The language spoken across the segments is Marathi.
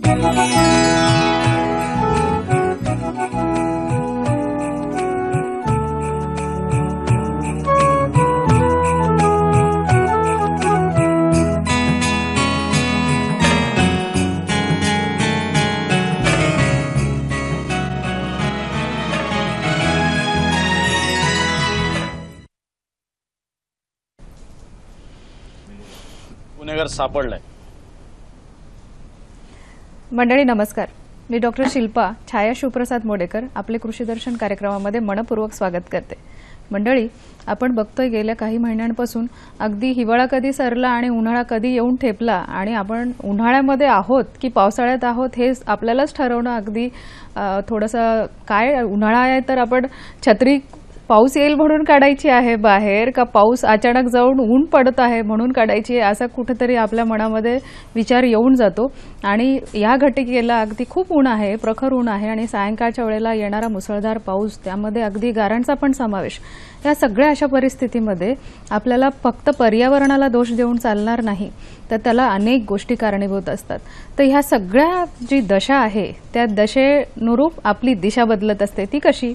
गुन्हेगार सापडलाय. मंडळी नमस्कार, मी डॉक्टर शिल्पा छाया शिवप्रसाद मोडेकर आपले कृषी दर्शन कार्यक्रमामध्ये मनपूर्वक स्वागत करते. मंडळी, आपण बघतोय गेल्या काही महिन्यांपासून अगदी हिवाळा कधी सरला आणि उन्हाळा कधी येऊन ठेपला आणि आपण उन्हाळ्यामध्ये आहोत की पावसाळ्यात आहोत हे आपल्यालाच ठरवणं अगदी थोडंसं काय. उन्हाळा आहे तर आपण छत्री पाऊस येईल म्हणून काढायची आहे बाहेर, का पाऊस अचानक जाऊन ऊन पडत आहे म्हणून काढायची आहे, असा कुठेतरी आपल्या मनामध्ये विचार येऊन जातो. आणि या घटिकेला अगदी खूप ऊन आहे, प्रखर ऊन आहे आणि सायंकाळच्या वेळेला येणारा मुसळधार पाऊस, त्यामध्ये अगदी गारांचा पण समावेश. या सगळ्या अशा परिस्थितीमध्ये आपल्याला फक्त पर्यावरणाला दोष देऊन चालणार नाही, तर त्याला अनेक गोष्टी कारणीभूत असतात. तर ह्या सगळ्या जी दशा आहे त्या दशेनुरूप आपली दिशा बदलत असते. ती कशी?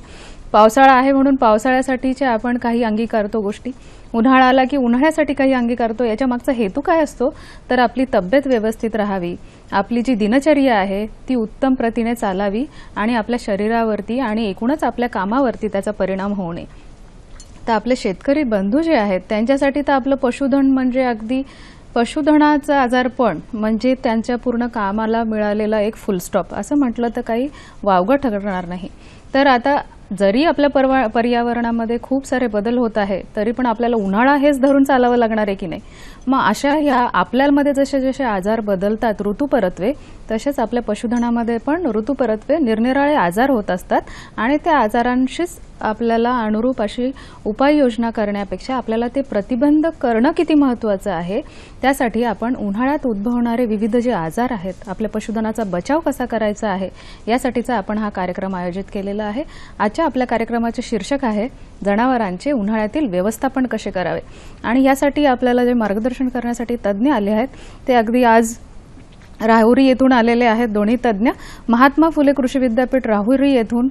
पावसाळा आहे म्हणून पावसाळ्यासाठीच्या आपण काही अंगीकारतो गोष्टी, उन्हाळा आला की उन्हाळ्यासाठी काही अंगीकारतो. याच्या मागचा हेतू काय असतो? तर आपली तब्येत व्यवस्थित राहावी, आपली जी दिनचर्या आहे ती उत्तम प्रतीने चालावी आणि आपल्या शरीरावरती आणि एकूणच आपल्या कामावरती त्याचा परिणाम होऊ नये. तर आपले शेतकरी बंधू जे आहेत त्यांच्यासाठी तर आपलं पशुधन म्हणजे अगदी पशुधनाचं आजारपण म्हणजे त्यांच्या पूर्ण कामाला मिळालेला एक फुलस्टॉप असं म्हटलं तर काही वावगं ठरणार नाही. तर आता जरी आपल्या पर्यावरणामध्ये खूप सारे बदल होत आहे तरी पण आपल्याला उन्हाळा हेच धरून चालावं लागणार आहे की नाही. मग अशा ह्या आपल्यामध्ये जसे जसे आजार बदलतात ऋतुपरत्वे, तसेच आपल्या पशुधनामध्ये पण ऋतुपरत्वे निरनिराळे आजार होत असतात आणि त्या आजारांशीच आपल्याला अनुरूप अशी उपाययोजना करण्यापेक्षा आपल्याला ते प्रतिबंध करणं किती महत्त्वाचं आहे. त्यासाठी आपण उन्हाळ्यात उद्भवणारे विविध जे आजार आहेत, आपल्या पशुधनाचा बचाव कसा करायचा आहे, यासाठीचा आपण हा कार्यक्रम आयोजित केलेला आहे. आजच्या आपल्या कार्यक्रमाचे शीर्षक आहे जनावरांचे उन्हाळ्यातील व्यवस्थापन कसे करावे. आणि यासाठी आपल्याला जे मार्गदर्शन करण्यासाठी तज्ज्ञ आले आहेत ते अगदी आज राहुरी येथून आलेले आहेत. दोन्ही तज्ज्ञ महात्मा फुले कृषी विद्यापीठ राहुरी येथून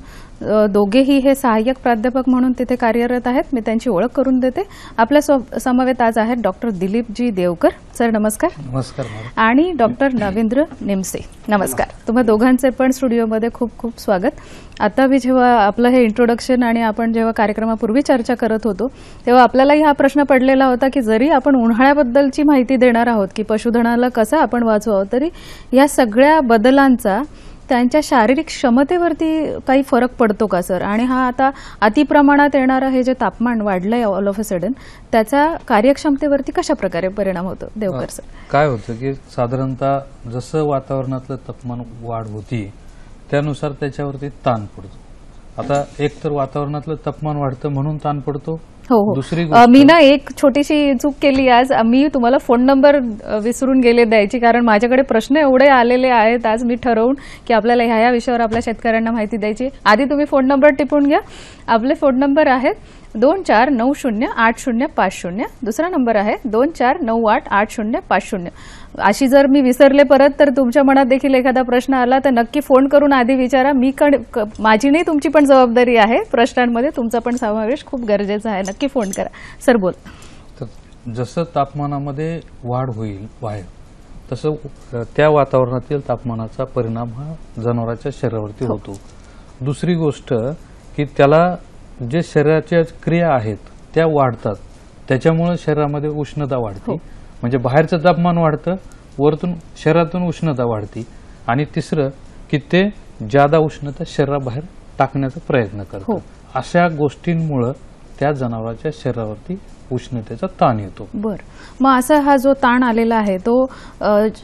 दोघेही हे सहाय्यक प्राध्यापक म्हणून तिथे कार्यरत आहेत. मी त्यांची ओळख करून देते. आपल्या समवेत आज आहेत डॉक्टर दिलीपजी देवकर. सर नमस्कार. नमस्कार. आणि डॉक्टर नवींद्र निमसे. नमस्कार. तुम्हा दोघांचे पण स्टुडिओमध्ये खूप खूप स्वागत. आता मी जेव्हा आपलं हे इंट्रोडक्शन आणि आपण जेव्हा कार्यक्रमापूर्वी चर्चा करत होतो तेव्हा आपल्यालाही हा प्रश्न पडलेला होता की जरी आपण उन्हाळ्याबद्दलची माहिती देणार आहोत की पशुधनाला कसं आपण वाचवावं, तरी या सगळ्या बदलांचा त्यांच्या शारीरिक क्षमतेवरती काही फरक पडतो का सर? आणि हा आता अतिप्रमाणात येणारं हे जे तापमान वाढलंय ऑल ऑफ अ सडन, त्याचा कार्यक्षमतेवरती कशा प्रकारे परिणाम होतो? देवकर सर. काय होतं की साधारणतः जसं वातावरणातलं तापमान वाढ होती त्यानुसार त्याच्यावरती ताण पडतो. आता एक तर वातावरणातलं तापमान वाढतं म्हणून ताण पडतो. हो. मी ना एक छोटीशी चूक केली आज. मी तुम्हाला फोन नंबर विसरून गेले द्यायची, कारण माझ्याकडे प्रश्न एवढे आलेले आहेत आज. मी ठरवून की आपल्याला ह्या विषयावर आपल्या शेतकऱ्यांना माहिती द्यायची. आधी तुम्ही फोन नंबर टिपून घ्या. आपले फोन नंबर आहेत 24908050. दुसरा नंबर आहे 24988050. अशी जर मी विसरले परत तर तुमच्या मनात देखील एखादा प्रश्न आला तर नक्की फोन करून आधी विचारा. माझी नाही तुमची पण जबाबदारी आहे. प्रश्नांमध्ये तुमचा पण समावेश खूप गरजेचा आहे. नक्की फोन करा. सर बोल. जसं तापमानामध्ये वाढ होईल बाहेर तसं त्या वातावरणातील तापमानाचा परिणाम हा जनावरांच्या शरीरावरती होतो. दुसरी गोष्ट की त्याला जे शरीराच्या क्रिया आहेत त्या वाढतात, त्याच्यामुळे शरीरामध्ये उष्णता वाढते. म्हणजे बाहेरचं तापमान वाढतं, वरतून शरीरातून उष्णता वाढते. आणि तिसरं की ते जादा उष्णता शरीराबाहेर टाकण्याचा प्रयत्न करतात. अशा गोष्टींमुळे त्या जनावरांच्या शरीरावरती उष्णतेचा ताण येतो. बर. मग असा हा जो ताण आलेला आहे तो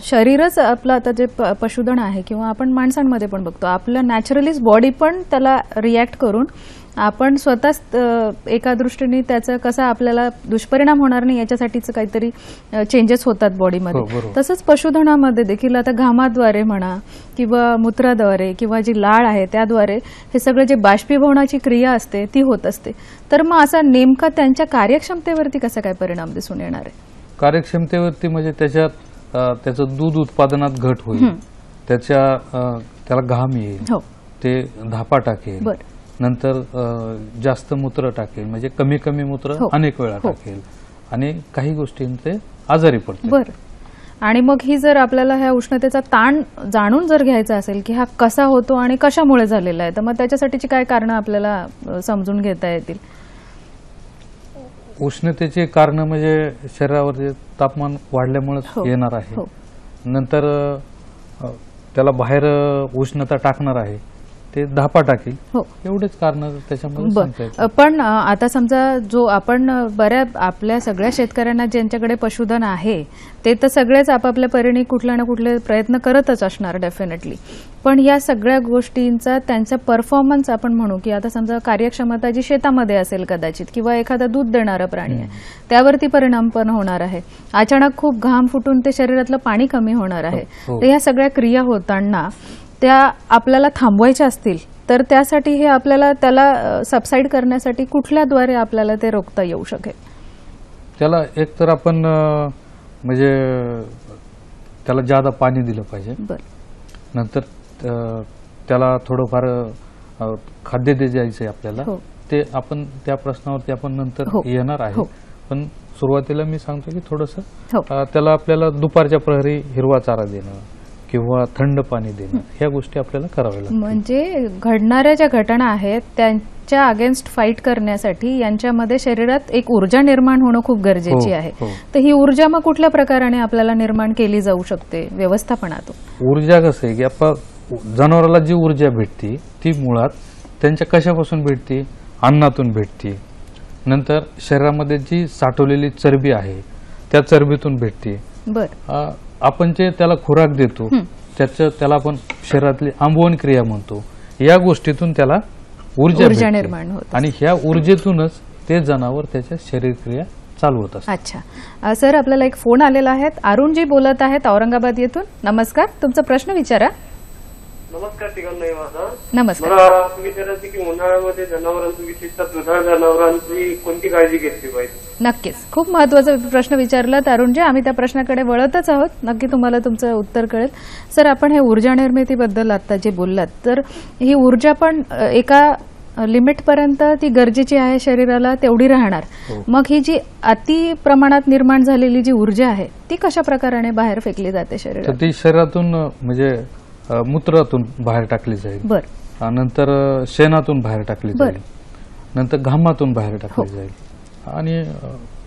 शरीरच आपलं आता जे पशुधन आहे किंवा आपण माणसांमध्ये पण बघतो आपलं नॅचरलीच बॉडी पण त्याला रिॲक्ट करून आपण स्वतःच एका दृष्टीने त्याचा कसा आपल्याला दुष्परिणाम होणार नाही याच्यासाठीच काहीतरी चेंजेस होतात बॉडीमध्ये. तसंच पशुधनामध्ये देखील आता घामाद्वारे म्हणा किंवा मूत्राद्वारे किंवा जी लाळ आहे त्याद्वारे हे सगळं जे बाष्पीभवनाची क्रिया असते ती होत असते. तर मग असा नेमका त्यांच्या कार्यक्षमतेवरती कसा काय परिणाम दिसून येणार आहे? कार्यक्षमतेवरती म्हणजे त्याच्यात त्याचं दूध उत्पादनात घट होईल, त्याला घाम येईल, हो ते धापा टाकेल, बर नंतर जास्त मूत्र टाकेल, म्हणजे कमी कमी मूत्र हो. अनेक वेळा हो. टाकेल आणि काही गोष्टींचे आजारी पडते. बर. आणि मग ही जर आपल्याला ह्या उष्णतेचा ताण जाणून जर घ्यायचा असेल की हा कसा होतो आणि कशामुळे झालेला आहे, तर मग त्याच्यासाठीची काय कारणं आपल्याला समजून घेता येतील? उष्णतेचे कारण म्हणजे शरीरावरचे तापमान वाढल्यामुळे हो. येणार आहे. हो नंतर त्याला बाहेर उष्णता टाकणार आहे, ते धापा टाकील, हो एवढेच कारण त्याच्यामध्ये सांगता बर. येतात. पण आता समजा जो आपण आपल्या सगळ्या शेतकऱ्यांना ज्यांच्याकडे पशुधन आहे ते तर सगळेच आपापल्या परीने कुठले ना कुठले प्रयत्न करतच असणार डेफिनेटली, पण या सगळ्या गोष्टींचा त्यांचा परफॉर्मन्स आपण म्हणू की आता समजा कार्यक्षमता जी शेतामध्ये असेल कदाचित, किंवा एखादा दूध देणारा प्राणी आहे त्यावरती परिणाम पण होणार आहे. अचानक खूप घाम फुटून ते शरीरातलं पाणी कमी होणार आहे. हो. तर ह्या सगळ्या क्रिया होताना त्या आपल्याला थांबवायच्या असतील तर त्यासाठी हे आपल्याला त्याला सबसाईड करण्यासाठी कुठल्याद्वारे आपल्याला ते रोखता येऊ शकेल? त्याला एक तर आपण म्हणजे त्याला जादा पाणी दिलं पाहिजे. बर. नंतर त्याला थोडंफार खाद्य द्यायचं आहे आपल्याला. हो. ते आपण त्या प्रश्नावरती आपण नंतर हो. येणार आहे. हो. पण सुरुवातीला मी सांगतो की थोडंसं हो. त्याला आपल्याला दुपारच्या प्रहरी हिरवा चारा देणं किंवा थंड पाणी देणं, ह्या गोष्टी आपल्याला कराव्या लागतात. म्हणजे घडणाऱ्या ज्या घटना आहेत त्यांच्या अगेन्स्ट फाईट करण्यासाठी यांच्यामध्ये शरीरात एक ऊर्जा निर्माण होणं खूप गरजेची हो, आहे. हो. तर ही ऊर्जा मग कुठल्या प्रकाराने आपल्याला निर्माण केली जाऊ शकते व्यवस्थापनातून? ऊर्जा कसं आहे की आपण जनावराला जी ऊर्जा भेटते ती मुळात त्यांच्या कशापासून भेटते? अन्नातून भेटते. नंतर शरीरामध्ये जी साठवलेली चरबी आहे त्या चरबीतून भेटते. बर. आपण जे त्याला खुराक देतो त्याला आपण शरीरातली आंबवण क्रिया म्हणतो, या गोष्टीतून त्याला ऊर्जा भेटते. निर्माण होते आणि ह्या ऊर्जेतूनच ते जनावर त्याच्या शरीर क्रिया चालवत असतात. अच्छा सर, आपल्याला एक फोन आलेला आहे. अरुणजी बोलत आहेत औरंगाबाद येथून. नमस्कार, तुमचा प्रश्न विचारा. नमस्कार. ठिकाण नाही माझा. नमस्कार. मला असं विचारायचं की उन्हाळ्यामध्ये जनावरांची, विशेषतः दुधाळ जनावरांची कोणती काळजी घेतली पाहिजे? नक्कीच, खूप महत्वाचा प्रश्न विचारला अरुणजी. आम्ही त्या प्रश्नाकडे वळतच आहोत. नक्की तुम्हाला तुमचं उत्तर कळेल. सर, आपण हे ऊर्जा निर्मितीबद्दल आता जे बोललात, तर ही ऊर्जा पण एका लिमिट पर्यंत ती गरजेची आहे शरीराला, तेवढी राहणार. मग ही जी अति प्रमाणात निर्माण झालेली जी ऊर्जा आहे ती कशा प्रकाराने बाहेर फेकली जाते शरीरात? तर ती शरीरातून म्हणजे मूत्रातून बाहेर टाकली जाईल. बर. नंतर शेणातून बाहेर टाकली जाईल. नंतर घामातून बाहेर टाकली जाईल आणि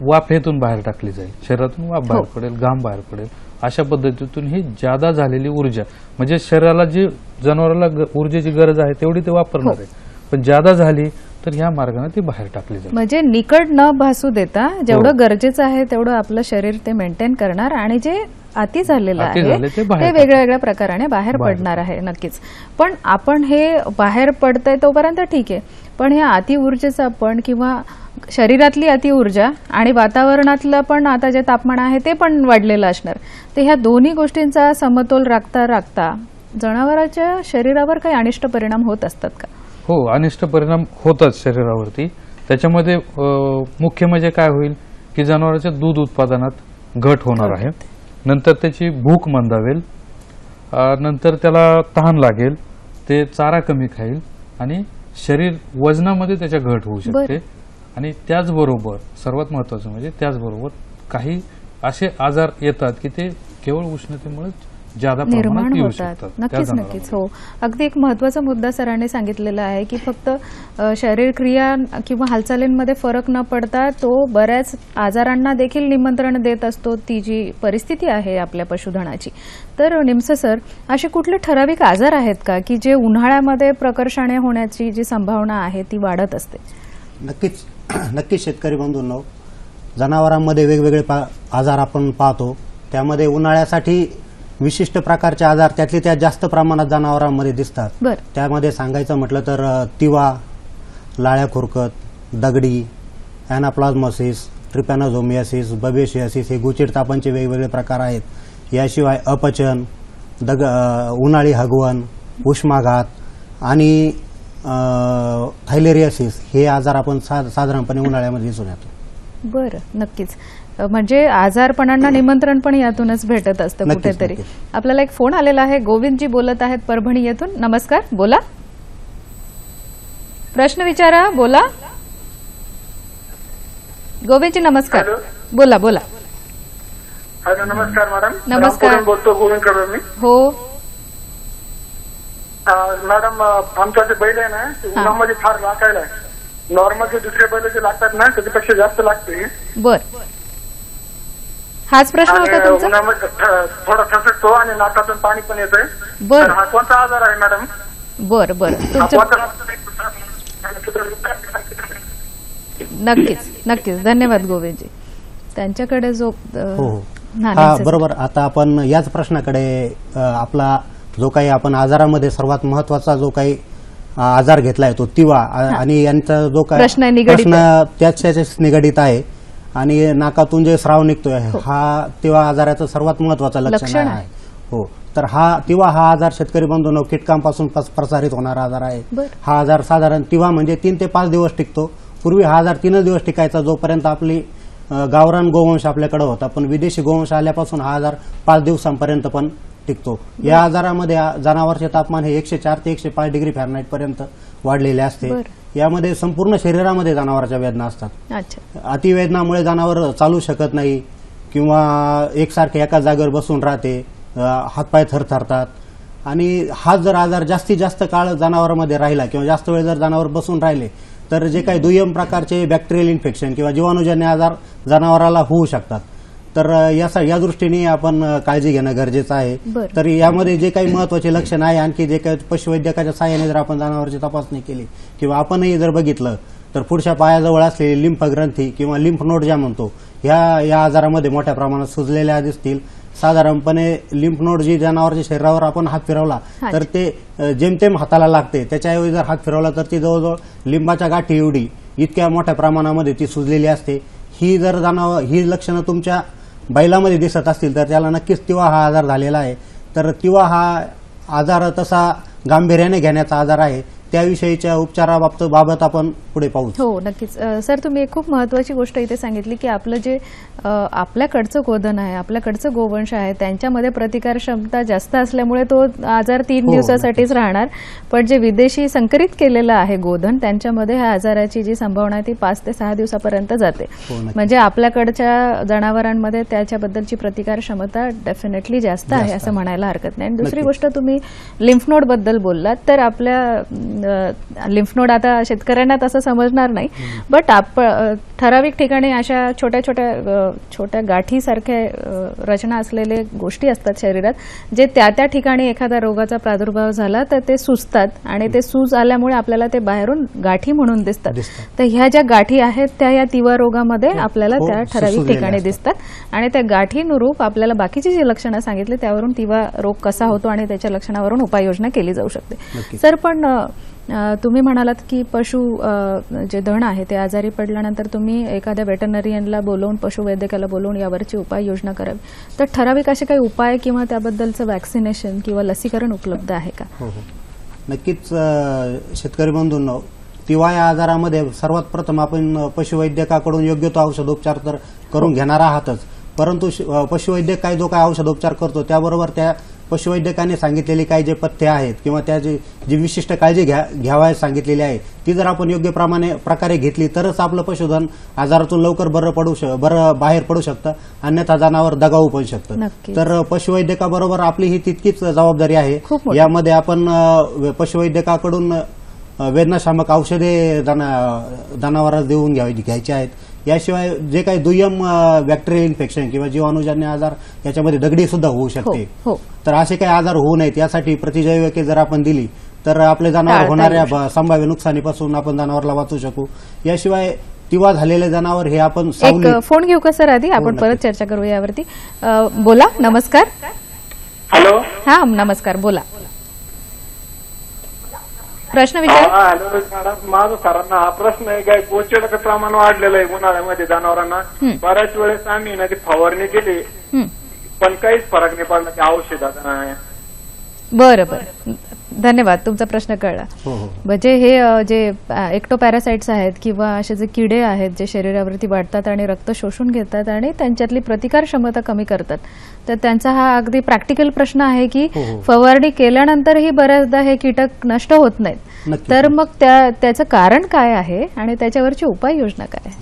वाफेतून बाहेर टाकली जाईल. शरीरातून वाफ बाहेर पडेल, घाम बाहेर पडेल. अशा पद्धतीतून ही जादा झालेली ऊर्जा, म्हणजे शरीराला जी जनावराला ऊर्जेची गरज आहे तेवढी ते वापरणार आहे, पण जादा झाली तर ह्या मार्गाने ती बाहेर टाकली जाईल. म्हणजे निकड न भासू देता जेवढं गरजेचं आहे तेवढं आपलं शरीर ते मेंटेन करणार, आणि जे अति झालेलं आहे ते वेगळ्या वेगळ्या प्रकाराने बाहेर पडणार आहे. नक्कीच. पण आपण हे बाहेर पडतंय तोपर्यंत ठीक आहे, पण ह्या अति ऊर्जेचं आपण, किंवा शरीरातली अति ऊर्जा आणि वातावरणातलं पण आता जे तापमान आहे ते पण वाढलेलं असणार, तर ह्या दोन्ही गोष्टींचा समतोल राखता राखता जनावरांच्या शरीरावर काही अनिष्ट परिणाम होत असतात का? हो, अनिष्ट परिणाम होतात शरीरावरती. त्याच्यामध्ये मुख्य म्हणजे काय होईल की जनावरांच्या दूध उत्पादनात घट होणार आहे. नंतर त्याची भूक मंदावेल. नंतर त्याला तहान लागेल, ते चारा कमी खाईल आणि शरीर वजनामध्ये त्याच्या घट होऊ शकते. आणि त्याचबरोबर सर्वात महत्वाचं म्हणजे त्याचबरोबर काही असे आजार येतात की ते केवळ उष्णतेमुळे जादा निर्माण होतात. नक्कीच नक्कीच. हो, अगदी एक महत्वाचा मुद्दा सरांनी सांगितलेला आहे की फक्त शरीर क्रिया किंवा हालचालींमध्ये फरक न पडता तो बऱ्याच आजारांना देखील निमंत्रण देत असतो, ती जी परिस्थिती आहे आपल्या पशुधनाची. तर निमसे सर, असे कुठले ठराविक आजार आहेत का की जे उन्हाळ्यामध्ये प्रकर्षाने होण्याची जी संभावना आहे ती वाढत असते? नक्कीच शेतकरी बंधूंनो, जनावरांमध्ये वेगवेगळे आजार आपण पाहतो. त्यामध्ये उन्हाळ्यासाठी विशिष्ट प्रकारचे आजार त्यातले त्यात जास्त प्रमाणात जनावरांमध्ये दिसतात. त्यामध्ये सांगायचं म्हटलं तर तिवा, लाळ्या खुरकत, दगडी, अॅनाप्लाझ्मोसिस, ट्रिपॅनोझोमियासिस, बबेशियासिस हे गुचिड तापांचे वेगवेगळे प्रकार आहेत. याशिवाय अपचन, उन्हाळी हगवण, उष्माघात आणि थायलेरियासिस हे आजार आपण साधारणपणे उन्हाळ्यामध्ये दिसून येतो. बरं, नक्कीच. म्हणजे आजारपणांना निमंत्रण पण यातूनच भेटत असतं नक्कीच, कुठेतरी. नक्कीच. आपल्याला एक फोन आलेला आहे. गोविंदजी बोलत आहेत परभणी येथून. नमस्कार, बोला. प्रश्न विचारा, बोला. गोविंदजी नमस्कार. हॅलो. बोला बोला. हॅलो, नमस्कार मॅडम. नमस्कार. रामपुरून बोलतो, गोविंद कडे मी. हो, मॅडम, आमचा जे बैल आहे ना, ते उन्हामध्ये फार लागायला आहे. नॉर्मल जे दुसरे बैल जे लागतात ना, त्याच्यापेक्षा जास्त लागते. बर. हाच प्रश्न होता आणि तुमचा? उन्हामध्ये थोडा ठसकतो आणि नाकातून पाणी पण येतंय. बर. तर हा कोणता आजार आहे मॅडम? बर बर. हा तुमचं कोणता? नक्कीच नक्कीच. धन्यवाद गोविंदजी. त्यांच्याकडे जो हो हो हा नाण्याचा- बरोबर. आता आपण याच प्रश्नाकडे आपला जो काही आपण आजारामध्ये सर्वात महत्वाचा जो काही आजार घेतलाय तो तिवा आणि यांचा जो काही प्रश्न आहे, निगडित त्याच्याशीच निगडित आहे. आणि नाकातून जे स्राव निघतोय हा तिवा आजाराचं सर्वात महत्वाचं लक्षण लक्षण आहे. हो, तर तिवा हा आजार शेतकरी बंधूंनो कीटकांपासून प्रसारित होणारा आजार आहे. बरं. हा आजार साधारण तिवा म्हणजे 3 ते 5 दिवस टिकतो. पूर्वी हा आजार 3 दिवस टिकायचा, जोपर्यंत आपली गावरान गोवंश आपल्याकडे होता. पण विदेशी गोवंश आल्यापासून हा आजार 5 दिवसांपर्यंत पण टिकतो. या आजारामध्ये जनावरचे तापमान हे 104 ते 105 डिग्री फॅरनहाईट पर्यंत वाढलेले असते. बरं. यामध्ये संपूर्ण शरीरामध्ये जनावरांच्या वेदना असतात. अच्छा. अतिवेदनामुळे जनावर चालू शकत नाही किंवा एकसारखे एकाच जागेवर बसून राहते, हातपाय थरथरतात. आणि हा जर आजार जास्तीत जास्त काळ जनावरांमध्ये राहिला किंवा जास्त वेळ जर जनावर बसून राहिले तर जे काही दुय्यम प्रकारचे बॅक्टेरियल इन्फेक्शन किंवा जीवाणूजन्य आजार जनावराला होऊ शकतात. तर या दृष्टीने आपण काळजी घेणं गरजेचं आहे. बरं. तर यामध्ये जे काही महत्वाचे लक्षण आहे, आणखी जे काही पशुवैद्यकाच्या सहाय्याने जर आपण जनावरची तपासणी केली किंवा आपणही जर बघितलं तर पुढच्या पायाजवळ असलेली लिंफ ग्रंथी किंवा लिंफ नोड ज्या म्हणतो या आजारामध्ये मोठ्या प्रमाणात सुजलेल्या दिसतील. साधारणपणे लिंफ नोड जी जनावरच्या शरीरावर आपण हात फिरवला तर ते जेमतेम हाताला लागते. त्याच्याऐवजी जर हात फिरवला तर ती जवळजवळ लिंबाच्या गाठी एवढी इतक्या मोठ्या प्रमाणामध्ये ती सुजलेली असते. ही लक्षणं तुमच्या बैलामध्ये दिसत असतील तर त्याला नक्कीच तिवा हा आजार झालेला आहे. तर तिवा हा आजार तसा गांभीर्याने घेण्याचा आजार आहे. त्याविषयीच्या उपचाराबाबत आपण पुढे पाहू. हो, नक्कीच. सर, तुम्ही एक खूप महत्वाची गोष्ट इथे सांगितली की आपलं जे आपल्याकडचं गोधन आहे, आपल्याकडचं गोवंश आहे, त्यांच्यामध्ये प्रतिकार क्षमता जास्त असल्यामुळे तो आजार 3 दिवसासाठीच राहणार. पण जे विदेशी संकरित केलेलं आहे गोधन, त्यांच्यामध्ये ह्या आजाराची जी संभावना आहे ती 5 ते 6 दिवसापर्यंत जाते. म्हणजे आपल्याकडच्या जनावरांमध्ये त्याच्याबद्दलची प्रतिकार क्षमता डेफिनेटली जास्त आहे असं म्हणायला हरकत नाही. आणि दुसरी गोष्ट, तुम्ही लिम्फ नोड बद्दल बोललात. तर आपल्या लिम्फ नोड आता शेतकऱ्यांना तसं समजणार नाही, बट ठराविक ठिकाणी अशा छोट्या गाठीसारख्या रचना असलेले गोष्टी असतात शरीरात, जे त्या ठिकाणी एखाद्या रोगाचा प्रादुर्भाव झाला तर ते सुजतात आणि ते सूज आल्यामुळे आपल्याला ते बाहेरून गाठी म्हणून दिसतात. तर ह्या ज्या गाठी आहेत त्या या तिवा रोगामध्ये आपल्याला त्या ठराविक ठिकाणी दिसतात आणि त्या गाठीनुरूप आपल्याला बाकीची जी लक्षणं सांगितली त्यावरून तिवा रोग कसा होतो आणि त्याच्या लक्षणावरून उपाययोजना केली जाऊ शकते. सर, पण तुम्ही म्हणालात की पशु जे धन आहे ते आजारी पडल्यानंतर तुम्ही एखाद्या वेटरनरियनला बोलवून, पशुवैद्यकाला बोलवून यावरची उपाययोजना करावी. तर ठराविक असे काही उपाय किंवा त्याबद्दलचं वॅक्सिनेशन किंवा लसीकरण उपलब्ध आहे का? हो हो, नक्कीच. शेतकरी बंधूंनो, तिवा या आजारामध्ये सर्वात प्रथम आपण पशुवैद्यकाकडून योग्य तो औषधोपचार तर करून घेणार आहातच. परंतु पशुवैद्यक जो काय औषधोपचार करतो त्याबरोबर त्या पशुवैद्यकाने सांगितलेली काही जे पथ्य आहेत किंवा त्याची जी विशिष्ट काळजी घ्यावयास सांगितलेली आहे ती जर आपण योग्य प्रकारे घेतली तरच आपलं पशुधन आजारातून लवकर बरं बाहेर पडू शकतं, अन्यथा जनावर दगावू पण शकतं. तर पशुवैद्यकाबरोबर आपली ही तितकीच जबाबदारी आहे. यामध्ये आपण पशुवैद्यकाकडून वेदनाशामक औषधे जनावरांना देऊन घ्यायची आहेत. याशिवाय जे काही दुय्यम बॅक्टेरियल इन्फेक्शन किंवा जीवाणूजन्य आजार याच्यामध्ये दगडी सुद्धा होऊ शकते. तर असे काही आजार होऊ नयेत यासाठी प्रतिजैविके जर आपण दिली तर आपले जनावर होणाऱ्या संभाव्य नुकसानीपासून आपण जनावरला वाचू शकू. याशिवाय तिवा झालेले जनावर हे आपण एक फोन घेऊ का सर? आधी आपण परत चर्चा करू यावरती. बोला. नमस्कार. हॅलो. हा, नमस्कार. बोला. प्रश्न विचार. हॅलो मॅडम, माझा सरांना हा प्रश्न आहे काय, गोचेडाचं प्रमाण वाढलेलं आहे उन्हाळ्यामध्ये जनावरांना. बऱ्याच वेळेस आम्ही ना ती फवारणी केली पण काहीच फरक नाही पडला त्या औषधाचा. बरं बरं, धन्यवाद, तुमचा प्रश्न कळला. हो हो म्हणजे हे जे एक्टोपॅरासाइट्स आहेत किंवा असे जे किडे आहेत जे शरीरावरती वाढतात आणि रक्त शोषून घेतात आणि त्यांच्यातली प्रतिकार क्षमता कमी करतात, तर त्यांचा हा अगदी प्रॅक्टिकल प्रश्न आहे की हो, हो. फवारणी केल्यानंतरही बऱ्याचदा हे कीटक नष्ट होत नाहीत. नक्कीच. तर मग त्याचं कारण काय आहे आणि त्याच्यावरची उपाययोजना काय आहे?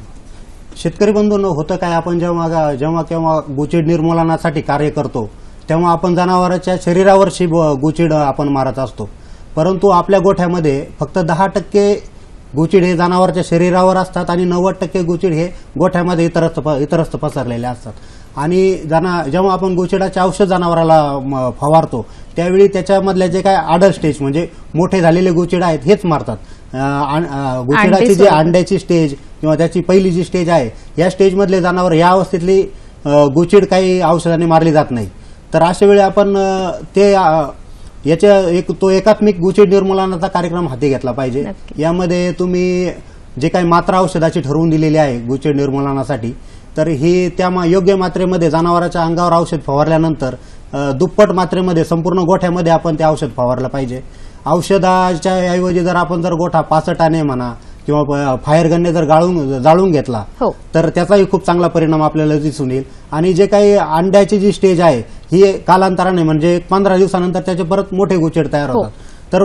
शेतकरी बंधूंनो, होतं काय, आपण जेव्हा केव्हा गोचीड निर्मूलनासाठी कार्य करतो तेव्हा आपण जनावरांच्या शरीरावरची गोचीड आपण मारत असतो, परंतु आपल्या गोठ्यामध्ये फक्त 10% गोचीड हे जनावरांच्या शरीरावर असतात आणि 90% गोचीड हे गोठ्यामध्ये इतरत्र पसरलेले असतात. आणि जेव्हा आपण गोचिडाचे औषध जनावराला फवारतो त्यावेळी त्याच्यामधल्या जे काय अडल्ट स्टेज म्हणजे मोठे झालेले गोचिड आहेत हेच मारतात. गोचिडाची जी अंड्याची स्टेज किंवा त्याची पहिली जी स्टेज आहे या स्टेजमधले जनावर या अवस्थेतली गोचिड काही औषधाने मारली जात नाही. तर अशा वेळी आपण तो एकात्मिक गोचीड निर्मूलनाचा कार्यक्रम हाती घेतला पाहिजे. यामध्ये तुम्ही जे काही मात्रा औषधाची ठरवून दिलेली आहे गोचीड निर्मूलनासाठी, तर ही त्या योग्य मात्रेमध्ये जनावरांच्या अंगावर औषध फवारल्यानंतर दुप्पट मात्रेमध्ये संपूर्ण गोठ्यामध्ये आपण ते औषध फवारलं पाहिजे. औषधाच्या ऐवजी जर आपण गोठा 65 आणे म्हणा किंवा फायर गनने जर जाळून घेतला तर त्याचाही खूप चांगला परिणाम आपल्याला दिसून येईल. आणि जे काही अंड्याची जी स्टेज आहे ही कालांतराने म्हणजे 15 दिवसानंतर त्याचे परत मोठे गोचीड तयार होतात. तर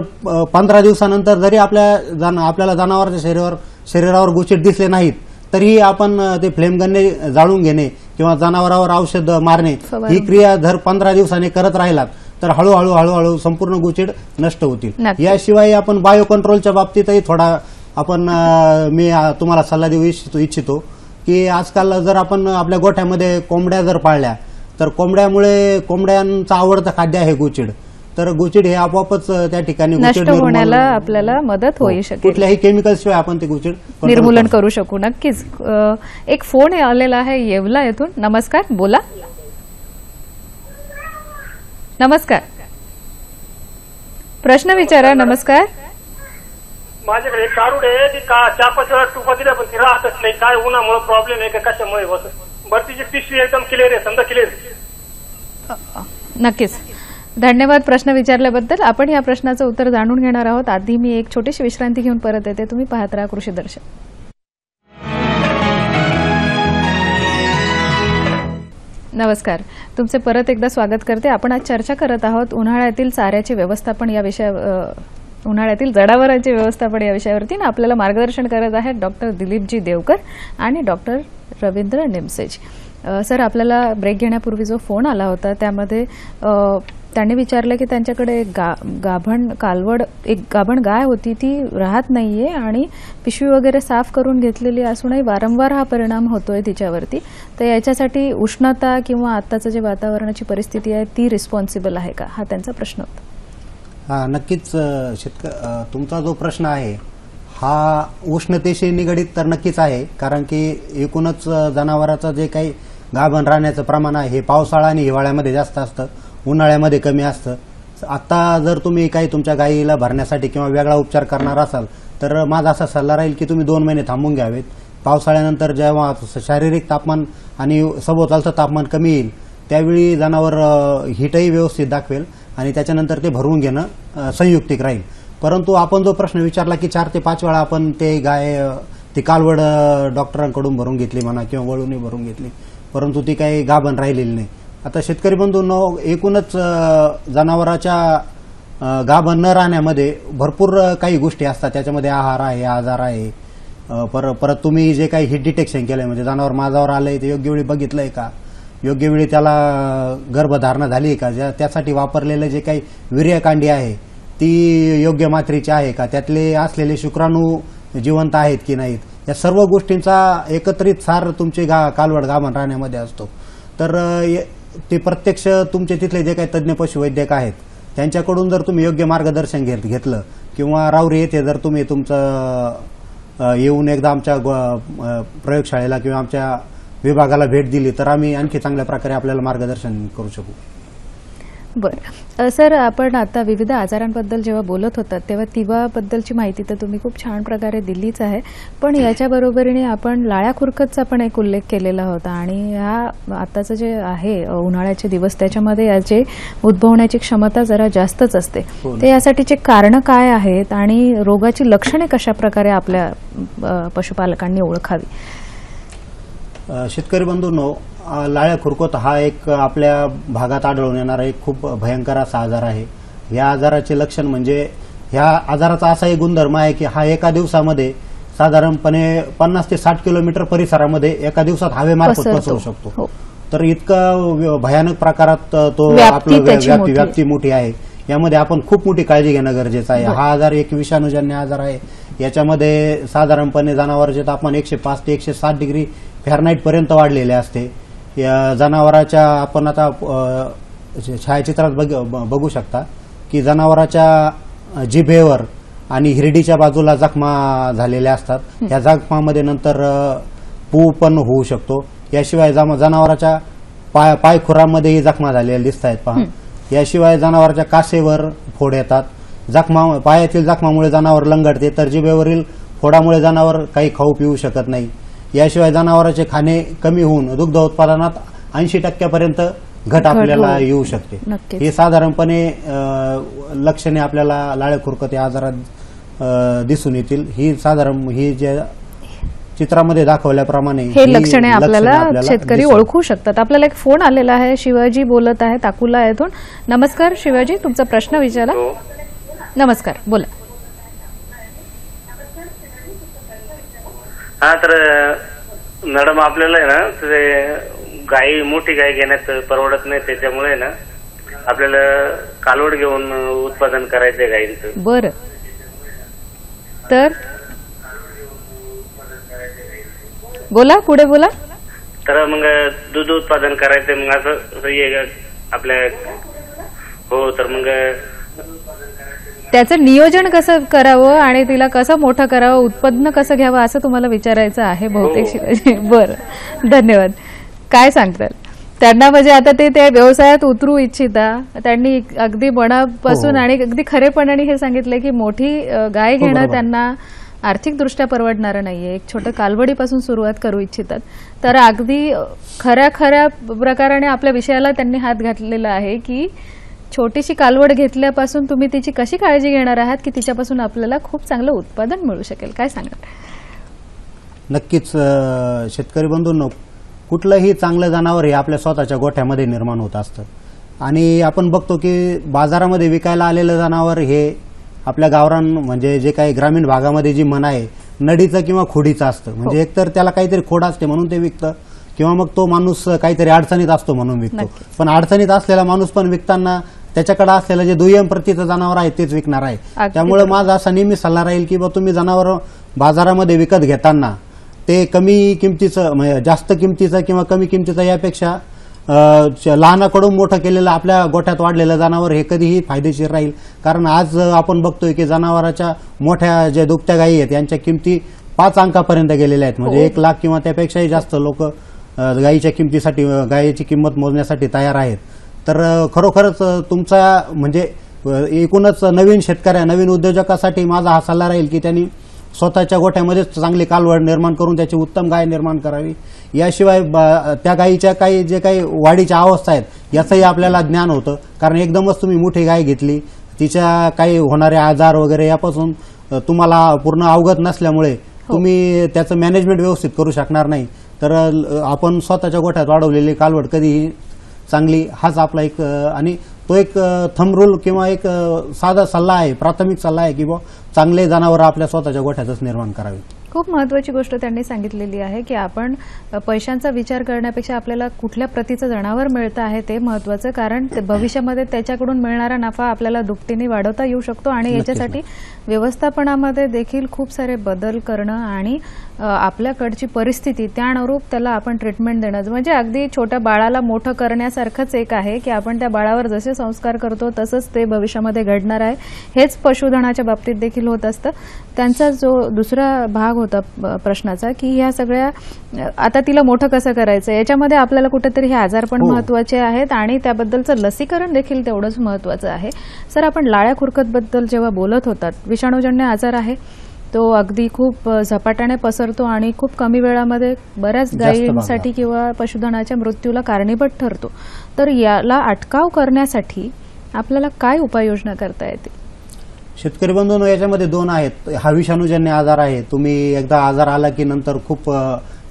15 दिवसानंतर जरी आपल्याला जनावरांच्या शरीरावर गोचीड दिसले नाहीत तरीही आपण ते फ्लेम गनने जाळून घेणे किंवा जनावरांवर औषध मारणे ही क्रिया जर 15 दिवसांनी करत राहिलात तर हळूहळू संपूर्ण गोचीड नष्ट होतील. याशिवाय आपण बायो कंट्रोलच्या बाबतीतही थोडा मी तुम्हाला सल्ला देऊ इच्छितो की आजकाल जर आपण आपल्या गोठ्यामध्ये कोंबड्या जर पाळल्या तर कोंबड्यांचं आवडतं खाद्य आहे गोचीड. तर गोचीड हे आपोआपच त्या ठिकाणी नष्ट होण्याला आपल्याला मदत होऊ शकेल. कुठल्याही केमिकल शिवाय आपण ते गोचीड निर्मूलन करू शकू. नक्कीच. एक फोन आलेला आहे येवला येथून. नमस्कार, बोला. नमस्कार, प्रश्न विचारा. नमस्कार. माझ्याकडे एक कारूड आहे, ती 4-5 वेळा टुपा दिल्या पण ती राहतच नाही. काय उन्हामुळे प्रॉब्लेम आहे का कशामुळे होत? बरं, तिची पिशवी एकदम क्लिअर आहे, समजा क्लिअर आहे. नक्कीच, धन्यवाद प्रश्न विचारल्याबद्दल. आपण या प्रश्नाचं उत्तर जाणून घेणार आहोत. आधी मी एक छोटीशी विश्रांती घेऊन परत येते. तुम्ही पाहत राहा कृषी दर्शन. नमस्कार, तुमचे परत एकदा स्वागत करते. आपण आज चर्चा करत आहोत उन्हाळ्यातील चाऱ्याचे व्यवस्थापन या उन्हाळ्यातील जनावरांचे व्यवस्थापन या विषयावरती. आपल्याला मार्गदर्शन करत आहेत डॉक्टर दिलीपजी देवकर आणि डॉक्टर रवींद्र निमसेज. सर, आपल्याला ब्रेक घेण्यापूर्वी जो फोन आला होता त्यामध्ये त्यांनी विचारलं की त्यांच्याकडे एक गाभण गाय होती, ती राहत नाहीये आणि पिशवी वगैरे साफ करून घेतलेली असूनही वारंवार हा परिणाम होतोय तिच्यावरती. तर याच्यासाठी उष्णता किंवा आत्ताचं जे वातावरणाची परिस्थिती आहे ती रिस्पॉन्सिबल आहे का, हा त्यांचा प्रश्न होता. हा, नक्कीच. तुमचा जो प्रश्न आहे हा उष्णतेशी निगडीत तर नक्कीच आहे, कारण की एकूणच जनावरांचं जे काही गाभण राहण्याचं प्रमाण आहे हे पावसाळा आणि हिवाळ्यामध्ये जास्त असतं, उन्हाळ्यामध्ये कमी असतं. आता जर तुम्ही काही तुमच्या गायीला भरण्यासाठी किंवा वेगळा उपचार करणार असाल तर माझा असा सल्ला राहील की तुम्ही 2 महिने थांबून घ्यावेत. पावसाळ्यानंतर जेव्हा शारीरिक तापमान आणि सभोवतालचं तापमान कमी येईल त्यावेळी जनावर हिटही व्यवस्थित दाखवेल आणि त्याच्यानंतर ते भरवून घेणं संयुक्तिक राहील. परंतु आपण जो प्रश्न विचारला की 4 ते 5 वेळा आपण ती कालवड डॉक्टरांकडून भरून घेतली म्हणा किंवा वळूनही भरून घेतली, परंतु ती काही गाभण राहिलेली नाही. आता शेतकरी बंधूंनो, एकूणच जनावराच्या गाभण न राहण्यामध्ये भरपूर काही गोष्टी असतात. त्याच्यामध्ये आहार आहे, आजार आहे, परत तुम्ही जे काही हिट डिटेक्शन केलंय म्हणजे जनावर माझावर आलंय ते योग्य वेळी बघितलंय का, योग्य वेळी त्याला गर्भधारणा झाली आहे का, त्यासाठी वापरलेलं जे काही वीर्यकांडी आहे ती योग्य मात्रेची आहे का, त्यातले असलेले शुक्राणू जिवंत आहेत की नाहीत, या सर्व गोष्टींचा एकत्रित सार तुमची कालवड गाभण राहण्यामध्ये असतो. तर ते प्रत्यक्ष तुमचे तिथले जे काही तज्ज्ञ पशुवैद्यक आहेत त्यांच्याकडून जर तुम्ही योग्य मार्गदर्शन घेतलं किंवा राऊरी येथे जर तुम्ही तुमचं येऊन एकदा आमच्या प्रयोगशाळेला किंवा आमच्या विभागाला भेट दिली तर आम्ही आणखी चांगल्या प्रकारे आपल्याला मार्गदर्शन करू शकू. बरं सर, आपण आता विविध आजारांबद्दल जेव्हा बोलत होतात तेव्हा तिवाबद्दलची माहिती तर तुम्ही खूप छान प्रकारे दिलीच आहे, पण याच्या बरोबरीने आपण लाळ्या खुरकतचा पण एक उल्लेख केलेला होता आणि ह्या आताचं जे आहे उन्हाळ्याचे दिवस त्याच्यामध्ये याचे उद्भवण्याची क्षमता जरा जास्तच असते. ते यासाठीचे कारण काय आहेत आणि रोगाची लक्षणे कशा प्रकारे आपल्या पशुपालकांनी ओळखावी? शेतकरी बंधूंनो, लाळ्या खुरकत हा एक आपल्या भागात आढळून येणारा एक खूप भयंकर असा आजार आहे. या आजाराचे लक्षण म्हणजे ह्या आजाराचा असा एक गुणधर्म आहे की हा एका दिवसामध्ये साधारणपणे 50 ते 60 किलोमीटर परिसरामध्ये एका दिवसात हवेमार्फत पसरू शकतो. तर इतका भयानक प्रकारात तो आपलं व्याप्ती मोठी आहे. यामध्ये आपण खूप मोठी काळजी घेणं गरजेचं आहे. हा आजार एक विषाणूजन्य आजार आहे. याच्यामध्ये साधारणपणे जनावरांचे तापमान 105 ते 107 डिग्री फॅरनाईट पर्यंत वाढलेले असते. या जनावराच्या आपण आता छायाचित्रात बघू शकता की जनावराच्या जिभेवर आणि हिरडीच्या बाजूला जखमा झालेल्या असतात. या जखमामध्ये नंतर पू पण होऊ शकतो. याशिवाय जनावराच्या पायखुरामध्येही जखमा झालेल्या दिसत आहेत पहा. याशिवाय जनावराच्या कासेवर फोड येतात. पायातील जखमामुळे जनावर लंगडते, तर जिभेवरील फोडामुळे जनावर काही खाऊ पिऊ शकत नाही. याशिवाय जनावरांचे खाणे कमी होऊन दुग्ध उत्पादनात 80% घट आपल्याला येऊ शकते. हे साधारणपणे लक्षणे आपल्याला लाळ्या खुरकत या आजारात दिसून येतील. ही जे चित्रामध्ये दाखवल्याप्रमाणे हे लक्षणे आपल्याला शेतकरी ओळखू शकतात. आपल्याला एक फोन आलेला आहे. शिवाजी बोलत आहे अकोला येथून. नमस्कार शिवाजी, तुमचा प्रश्न विचारा. नमस्कार, बोला. हा, तर मॅडम आपल्याला आहे ना ते मोठी गाय घेण्यात परवडत नाही, त्याच्यामुळे ना आपल्याला कालवड घेऊन उत्पादन करायचंय गायींचं. बरं, तर बोला, पुढे बोला. तर मग दूध उत्पादन करायचंय, मग असं आपल्या हो, तर मग त्याचं नियोजन कसं करावं आणि तिला कसं मोठं करावं, उत्पन्न कसं घ्यावं असं तुम्हाला विचारायचं आहे बहुतेक शिवाजी. बरं, धन्यवाद. काय सांगताल त्यांना? म्हणजे आता ते त्या व्यवसायात उतरू इच्छिता, त्यांनी अगदी मनापासून आणि अगदी खरेपणाने हे सांगितलं की मोठी गाय घेणं त्यांना आर्थिकदृष्ट्या परवडणारं नाहीये, एक छोटं कालवडीपासून सुरुवात करू इच्छितात. तर अगदी खऱ्या प्रकाराने आपल्या विषयाला त्यांनी हात घातलेला आहे की छोटीशी कालवड घेतल्यापासून तुम्ही तिची कशी काळजी घेणार आहात की तिच्यापासून आपल्याला खूप चांगलं उत्पादन मिळू शकेल. काय सांगाल? नक्कीच शेतकरी बंधूंनो, कुठलंही चांगलं जनावर हे आपल्या स्वतःच्या गोठ्यामध्ये निर्माण होत असतं आणि आपण बघतो की बाजारामध्ये विकायला आलेलं जनावर हे आपल्या गावरान म्हणजे जे काही ग्रामीण भागामध्ये जी म्हण आहे नडीचं किंवा खोडीचं असतं. म्हणजे एकतर त्याला काहीतरी खोड असते म्हणून ते विकतं किंवा मग तो माणूस काहीतरी अडचणीत असतो म्हणून विकतो. पण अडचणीत असलेला माणूस पण विकताना त्याच्याकडे असलेलं जे दुय्यम प्रतीचं जनावर आहे तेच विकणार आहे. त्यामुळे माझा असा नेहमी सल्ला राहील की तुम्ही जनावर बाजारामध्ये विकत घेताना ते कमी किमतीचं म्हणजे जास्त किमतीचं किंवा कमी किमतीचं यापेक्षा लहानाकडून मोठं केलेलं आपल्या गोठ्यात वाढलेलं जनावर हे कधीही फायदेशीर राहील. कारण आज आपण बघतोय की जनावराच्या मोठ्या जे दुभत्या गायी आहेत यांच्या किमती 5 अंकापर्यंत गेलेल्या आहेत. म्हणजे 1 लाख किंवा त्यापेक्षाही जास्त लोक गायीच्या किमतीसाठी गायीची किंमत मोजण्यासाठी तयार आहेत. तर खरोखरच तुमचा म्हणजे एकूणच नवीन उद्योजकासाठी माझा हा सल्ला राहील की त्यांनी स्वतःच्या गोठ्यामध्येच चांगली कालवड निर्माण करून त्याची उत्तम गाय निर्माण करावी. याशिवाय त्या गायीच्या जे काही वाढीच्या अवस्था आहेत याचंही आपल्याला ज्ञान होतं. कारण एकदमच तुम्ही मोठी गाय घेतली तिच्या काही होणारे आजार वगैरे यापासून तुम्हाला पूर्ण अवगत नसल्यामुळे तुम्ही त्याचं मॅनेजमेंट व्यवस्थित करू शकणार नाही. तर आपण स्वतःच्या गोठ्यात वाढवलेली कालवड कधीही चांगली, हाच आपला एक आणि तो एक थंब रूल किंवा एक साधा सल्ला आहे, प्राथमिक सल्ला आहे की चांगले जनावर आपल्या स्वतःच्या गोठ्यातच निर्माण करावे. खूप महत्त्वाची गोष्ट त्यांनी सांगितलेली आहे की आपण पैशांचा विचार करण्यापेक्षा आपल्याला कुठल्या प्रतीचं जनावर मिळतं आहे ते महत्त्वाचं. कारण भविष्यामध्ये त्याच्याकडून मिळणारा नफा आपल्याला दुपटीने वाढवता येऊ शकतो आणि याच्यासाठी व्यवस्थापनामध्ये देखील खूप सारे बदल करणं आणि आपल्याकडची परिस्थिती त्या अनुरूप त्याला आपण ट्रीटमेंट देणं म्हणजे अगदी छोट्या बाळाला मोठं करण्यासारखंच एक आहे की आपण त्या बाळावर जसे संस्कार करतो तसंच ते भविष्यामध्ये घडणार आहे. हेच पशुधनाच्या बाबतीत देखील होत असतं. त्यांचा जो दुसरा भाग होता प्रश्नाचा की ह्या सगळ्या आता तिला मोठं कसं करायचं याच्यामध्ये आपल्याला कुठेतरी हे आजार पण महत्वाचे आहेत आणि त्याबद्दलचं लसीकरण देखील तेवढंच महत्वाचं आहे. सर, आपण लाळ्या खुरकतबद्दल जेव्हा बोलत होतात, विषाणूजन्य आजार आहे तो अगदी खूप झपाट्याने पसरतो आणि खूप कमी वेळामध्ये बऱ्याच गायींसाठी किंवा पशुधनाच्या मृत्यूला कारणीभूत ठरतो. तर याला अटकाव करण्यासाठी आपल्याला काय उपाययोजना करता येते? शेतकरी बंधूंनो, याच्यामध्ये दोन आहेत. हा विषाणूजन्य आजार आहे. तुम्ही एकदा आजार आला की नंतर खूप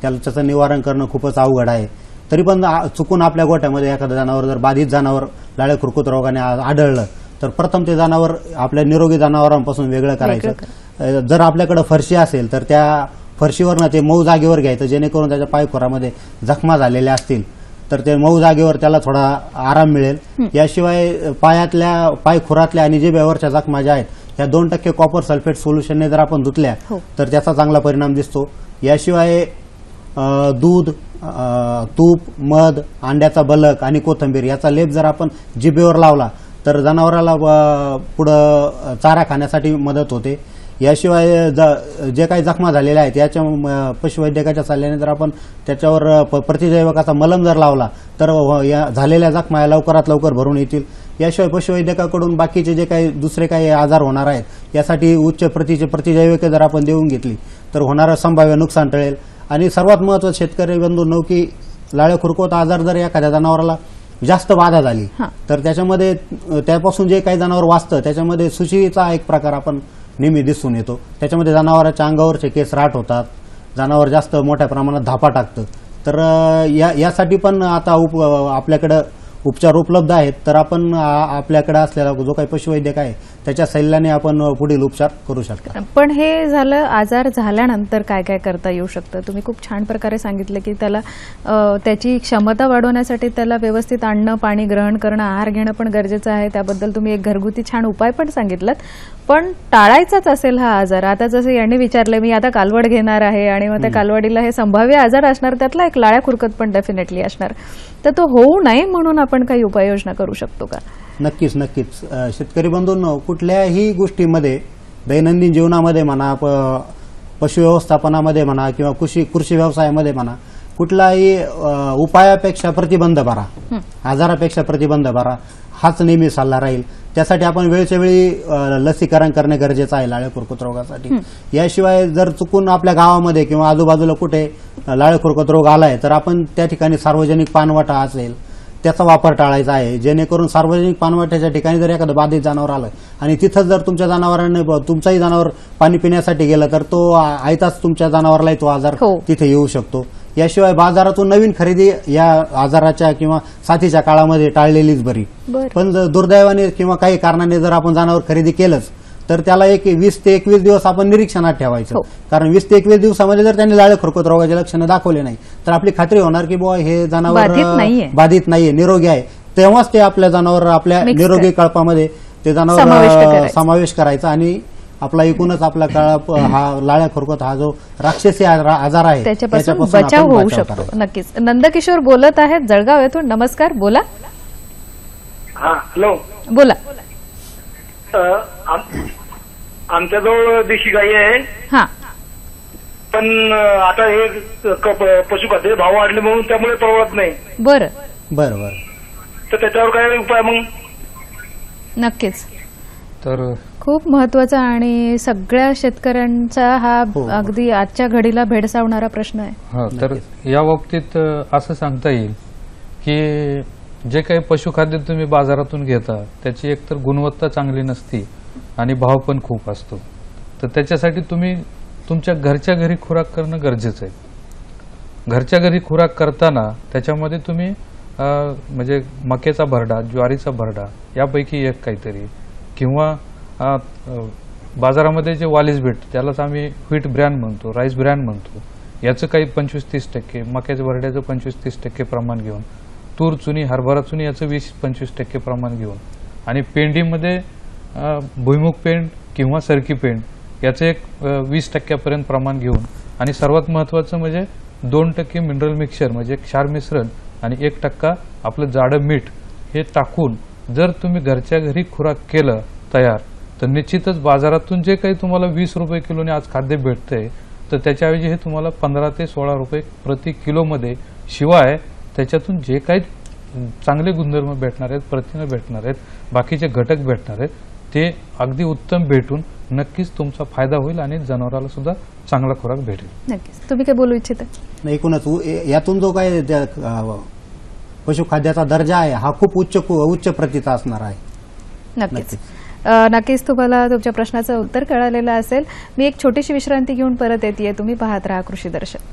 त्याचं निवारण करणं खूपच अवघड आहे. तरी पण चुकून आपल्या गोठ्यामध्ये एखादं जनावर जर बाधित जनावर लाळ्या खुरकूत रोगाने आढळलं तर प्रथम ते जनावर आपल्या निरोगी जनावरांपासून वेगळं करायचं. जर आपल्याकडे फरशी असेल तर त्या फरशीवरनं ते मऊ जागेवर घ्यायचं, जेणेकरून त्याच्या पायखोरामध्ये जखमा झालेल्या असतील तर ते मऊ जागेवर त्याला थोडा आराम मिळेल. याशिवाय पायखोरातल्या आणि जिभेवरच्या जखमा ज्या आहेत त्या 2% कॉपर सल्फेट सोल्युशनने जर आपण धुतल्या तर त्याचा चांगला परिणाम दिसतो. याशिवाय दूध, तूप, मध, अंड्याचा बलक आणि कोथिंबीर याचा लेप जर आपण जिभेवर लावला तर जनावराला पुढं चारा खाण्यासाठी मदत होते. याशिवाय जे काही जखमा झालेल्या आहेत याच्या पशुवैद्यकाच्या सल्ल्याने जर आपण त्याच्यावर प्रतिजैवकाचा मलम जर लावला तर या झालेल्या जखमा लवकरात लवकर भरून येतील. याशिवाय पशुवैद्यकाकडून बाकीचे जे काही दुसरे काही आजार होणार आहेत यासाठी उच्च प्रतीचे प्रतिजैविके जर आपण देऊन घेतली तर होणारं संभाव्य नुकसान टळेल. आणि सर्वात महत्त्वाचं शेतकरी बंधूंनो की लाळ्या खुरकवत आजार जर एखाद्या जनावराला जास्त बाधा झाली तर त्याच्यामध्ये त्यापासून जे काही जनावर वाचतं त्याच्यामध्ये सुशीचा एक प्रकार आपण नेहमी दिसून येतो. त्याच्यामध्ये जनावरांच्या अंगावरचे केस राट होतात, जनावर जास्त मोठ्या प्रमाणात धापा टाकतं. तर यासाठी पण आता आपल्याकडं उपचार उपलब्ध आहेत. तर आपण आपल्याकडे असलेला जो काही पशुवैद्यक आहे त्याच्या सल्ल्याने आपण पुढील उपचार करू शकतो. पण हे झालं, आजार झाल्यानंतर काय काय करता येऊ शकतं? तुम्ही खूप छान प्रकारे सांगितलं की त्याला त्याची क्षमता वाढवण्यासाठी त्याला व्यवस्थित अन्न पाणी ग्रहण करणं, आहार घेणं पण गरजेचं आहे. त्याबद्दल तुम्ही एक घरगुती छान उपाय पण सांगितलात. पण टाळायचाच असेल हा आजार, आता जसं यांनी विचारलं मी आता कालवड घेणार आहे आणि मग त्या कालवडीला हे संभाव्य आजार असणार, त्यातला एक लाळ्या खुरकत पण डेफिनेटली असणार, तर तो होऊ नये म्हणून आपण काही उपाययोजना करू शकतो का? नक्कीच नक्कीच. शेतकरी बंधूंनो, कुठल्याही गोष्टीमध्ये दैनंदिन जीवनामध्ये म्हणा, पशु व्यवस्थापनामध्ये म्हणा किंवा कृषी व्यवसायामध्ये म्हणा, कुठलाही उपायापेक्षा प्रतिबंध बरा, आजारापेक्षा प्रतिबंध बरा हाच नेहमी सल्ला राहील. त्यासाठी आपण वेळच्या वेळी लसीकरण करणे गरजेचं आहे लाळ्या खुरकत रोगासाठी. याशिवाय जर चुकून आपल्या गावामध्ये किंवा आजूबाजूला कुठे लाळ्या खुरकत रोग आलाय तर आपण त्या ठिकाणी सार्वजनिक पाणवठा असेल त्याचा वापर टाळायचा आहे. जेणेकरून सार्वजनिक पाणवठ्याच्या ठिकाणी जर एखादं बाधित जनावर आलं आणि तिथंच जर तुमच्या जनावरांनी तुमचाही जनावर पाणी पिण्यासाठी गेलं तर तो आयताच तुमच्या जनावरालाही तो आजार तिथे येऊ शकतो. याशिवाय बाजारातून नवीन खरेदी या आजाराच्या किंवा साथीच्या काळामध्ये टाळलेलीच बरी. पण दुर्दैवाने किंवा काही कारणाने जर आपण जनावर खरेदी केलंच तर त्याला 20 ते 21 दिवस आपण निरीक्षणात ठेवायचं. कारण 20 ते 21 दिवसामध्ये जर त्यांनी लाळ्या खुरकत रोगाचे लक्षणं दाखवले नाही तर आपली खात्री होणार की बुवा हे जनावर बाधित नाहीये, निरोगी आहे. तेव्हाच ते आपल्या जनावर आपल्या निरोगी कळपामध्ये ते जनावर समावेश करायचा आणि आपला एकूणच आपला हा लाळ्या खुरकत हा जो राक्षसी आजार आहे त्याच्यापासून बचाव होऊ शकतो. नक्कीच. नंदकिशोर बोलत आहेत जळगाव येथून. नमस्कार, बोला. हॅलो, बोला. आमच्याजवळ देशी गाई आहे. हा, पण आता हे पशुखाद्य भाव वाढले म्हणून त्यामुळे परवडत नाही. बरं बरं बरं. तर त्याच्यावर काय उपाय मग? नक्कीच. तर खूप महत्वाचा आणि सगळ्या शेतकऱ्यांचा हा अगदी आजच्या घडीला भेडसावणारा प्रश्न आहे. तर या बाबतीत असं सांगता येईल की जे काही पशुखाद्य तुम्ही बाजारातून घेता त्याची एकतर गुणवत्ता चांगली नसती आणि भाव पण खूप असतो. तर त्याच्यासाठी तुम्ही तुमच्या घरच्या घरी खुराक करणं गरजेचं आहे. घरच्या घरी खुराक करताना त्याच्यामध्ये तुम्ही म्हणजे मक्याचा भरडा, ज्वारीचा भरडा यापैकी एक काहीतरी किंवा बाजारामध्ये जे वालीस भेटतं त्यालाच आम्ही व्हीट ब्रॅन म्हणतो, राईस ब्रॅन म्हणतो, याचं काही 25-30%, मक्याच्या भरड्याचं 25-30% प्रमाण घेऊन, तूर चुनी, हरभरा चुनी याचं 20-25% प्रमाण घेऊन आणि पेंडीमध्ये भुईमुग पेंड किंवा सरकी पेंड याचं एक 20% प्रमाण घेऊन आणि सर्वात महत्वाचं म्हणजे 2% मिनरल मिक्सचर म्हणजे क्षार मिश्रण आणि 1% आपलं जाडं मीठ हे टाकून जर तुम्ही घरच्या घरी खुराक केलं तयार, तर निश्चितच बाजारातून जे काही तुम्हाला 20 रुपये किलोने आज खाद्य भेटतंय, तर त्याच्याऐवजी हे तुम्हाला 15 ते 16 रुपये प्रति किलोमध्ये, शिवाय त्याच्यातून जे काही चांगले गुणधर्म भेटणार आहेत, प्रथिनं भेटणार आहेत, बाकीचे घटक भेटणार आहेत, ते अगदी उत्तम भेटून नक्कीच तुमचा फायदा होईल आणि जनावराला सुद्धा चांगला खुराक भेटेल. नक्कीच. तुम्ही काय बोलू इच्छिता? एकूणच यातून जो काही पशुखाद्याचा दर्जा आहे हा खूप उच्च प्रतीचा असणार आहे. नक्कीच. नक्कीच तुम्हाला तुमच्या प्रश्नाचं उत्तर कळालेलं असेल. मी एक छोटीशी विश्रांती घेऊन परत येते. तुम्ही पाहत राहा कृषी दर्शन.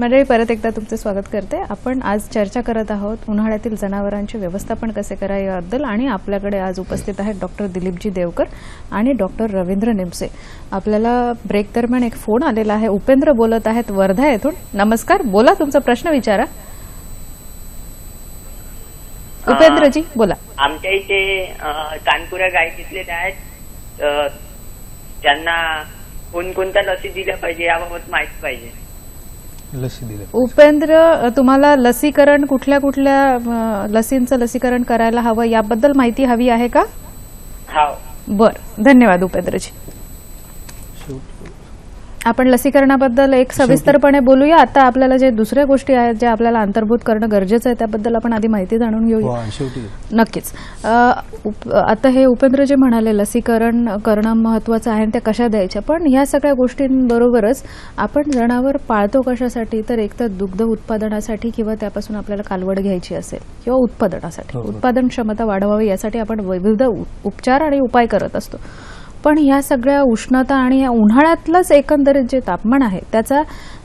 मंडळी, परत एकदा तुमचं स्वागत करते. आपण आज चर्चा करत आहोत उन्हाळ्यातील जनावरांचे व्यवस्थापन कसे करावे याबद्दल, आणि आपल्याकडे आज उपस्थित आहेत डॉक्टर दिलीपजी देवकर आणि डॉक्टर रवींद्र निमसे. आपल्याला ब्रेक दरम्यान एक फोन आलेला आहे. उपेंद्र बोलत आहेत वर्धा येथून. नमस्कार, बोला, तुमचा प्रश्न विचारा. उपेंद्रजी बोला. आमच्या इथे कानपुऱ्या गाय घेतलेल्या आहेत, त्यांना कोणकोणत्या लसी दिल्या पाहिजे याबाबत माहिती पाहिजे. लसी दिली. उपेंद्र, तुम्हाला लसीकरण कुठल्या कुठल्या लसींचं लसीकरण करायला हवं याबद्दल माहिती हवी आहे का? हो. बरं, धन्यवाद उपेंद्रजी. आपण लसीकरणाबद्दल एक सविस्तरपणे बोलूया. आता आपल्याला जे दुसऱ्या गोष्टी आहेत ज्या आपल्याला अंतर्भूत करणं गरजेचं आहे त्याबद्दल आपण आधी माहिती जाणून घेऊया. नक्कीच. आता हे उपेंद्र जे म्हणाले लसीकरण करणं महत्वाचं आहे, त्या कशा द्यायच्या, पण ह्या सगळ्या गोष्टींबरोबरच आपण जनावर पाळतो कशासाठी, तर एक तर दुग्ध उत्पादनासाठी किंवा त्यापासून आपल्याला कालवड घ्यायची असेल किंवा उत्पादनासाठी, उत्पादन क्षमता वाढवावी यासाठी आपण विविध उपचार आणि उपाय करत असतो. पण ह्या सगळ्या उष्णता आणि या उन्हाळ्यातलंच एकंदरीत जे तापमान आहे त्याचा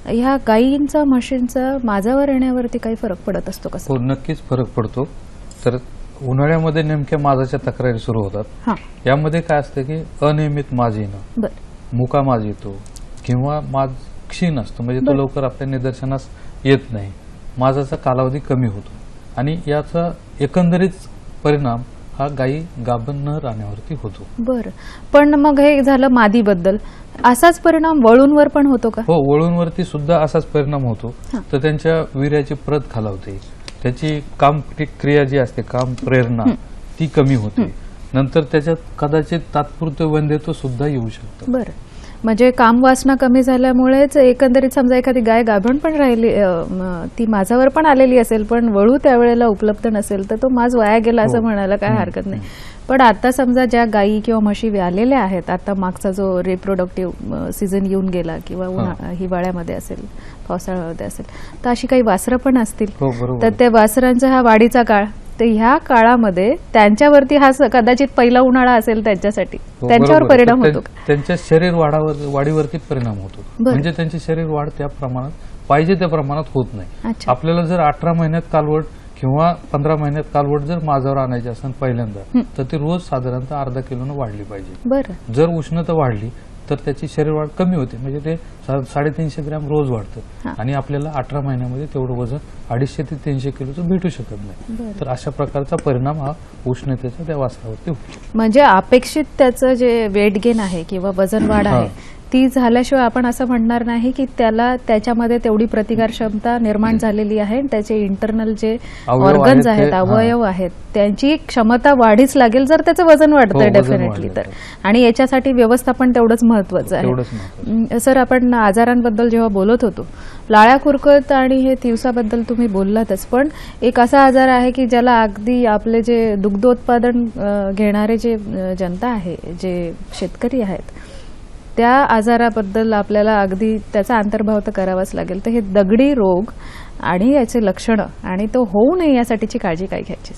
ह्या गायींचा, म्हशींचा माझावर येण्यावरती काही फरक पडत असतो का? हो, नक्कीच फरक पडतो. तर उन्हाळ्यामध्ये नेमक्या माझाच्या तक्रारी सुरू होतात. यामध्ये काय असतं की अनियमित माज येणं, मुका माज येतो किंवा माज क्षीण असतो, म्हणजे तो लवकर आपल्या निदर्शनास येत नाही, माझाचा कालावधी कमी होतो आणि याचा एकंदरीत परिणाम हा गायी गाभण न राहण्यावरती होतो. बरं, पण मग हे झालं मादीबद्दल. असाच परिणाम वळूंवर पण होतो का? हो, वळूंवरती सुद्धा असाच परिणाम होतो. तर त्यांच्या वीर्याची प्रत खालावते, त्याची काम क्रिया जी असते, काम प्रेरणा ती कमी होते, नंतर त्याच्यात कदाचित तात्पुरते वंध्यत्व सुद्धा येऊ शकतं. बरं, म्हणजे कामवासना कमी झाल्यामुळेच एकंदरीत समजा एखादी गाय गाभण पण राहिली, ती माझावर पण आलेली असेल पण वळू त्यावेळेला उपलब्ध नसेल तर तो माझ वाया गेला असं म्हणायला काय हरकत नाही. पण आता समजा ज्या गायी किंवा म्हशी व्यालेल्या आहेत, आता मागचा जो रिप्रोडक्टिव्ह सीझन येऊन गेला किंवा हिवाळ्यामध्ये असेल, पावसाळ्यामध्ये असेल, तर अशी काही वासरं पण असतील, तर त्या वासरांचा हा वाढीचा काळ, तर ह्या काळामध्ये त्यांच्यावरती हा कदाचित पहिला उन्हाळा असेल त्यांच्यासाठी, त्यांच्यावर परिणाम होतो का? त्यांच्या शरीर वाढीवरती परिणाम होतो. म्हणजे त्यांची शरीर वाढ त्या प्रमाणात पाहिजे त्या प्रमाणात होत नाही. आपल्याला जर 18 महिन्यात कालवड किंवा 15 महिन्यात कालवड जर माझ्यावर आणायची असेल पहिल्यांदा, तर ती रोज साधारणतः अर्धा किलोनं वाढली पाहिजे. बरं, जर उष्णता वाढली तर त्याची शरीरवाढ कमी होते, म्हणजे ते 350 ग्रॅम रोज वाढतं आणि आपल्याला 18 महिन्यामध्ये तेवढं वजन 250 ते 300 किलोचं भेटू शकत नाही. तर अशा प्रकारचा परिणाम हा उष्णतेचा त्या वासरावरती होतो. म्हणजे अपेक्षित त्याचं जे वेट गेन आहे किंवा वजन वाढ आहे ती झाल्याशिवाय आपण असं म्हणणार नाही की त्याला त्याच्यामध्ये तेवढी प्रतिकार क्षमता निर्माण झालेली आहे, त्याचे इंटरनल जे ऑर्गन्स आहेत, अवयव आहेत, त्यांची क्षमता वाढीच लागेल जर त्याचं वजन वाढतंय डेफिनेटली. तर आणि याच्यासाठी व्यवस्थापन तेवढंच महत्वाचं आहे. सर, आपण आजारांबद्दल जेव्हा बोलत होतो, लाळ्या खुरकत आणि हे दिवसाबद्दल तुम्ही बोललातच, पण एक असा आजार आहे की ज्याला अगदी आपले जे दुग्धोत्पादन घेणारे जे जनता आहे, जे शेतकरी आहेत, त्या आजाराबद्दल आपल्याला अगदी त्याचा अंतर्भाव तर करावाच लागेल. तर हे दगडी रोग आणि याचे लक्षणं आणि तो होऊ नये यासाठीची काळजी काय घ्यायची?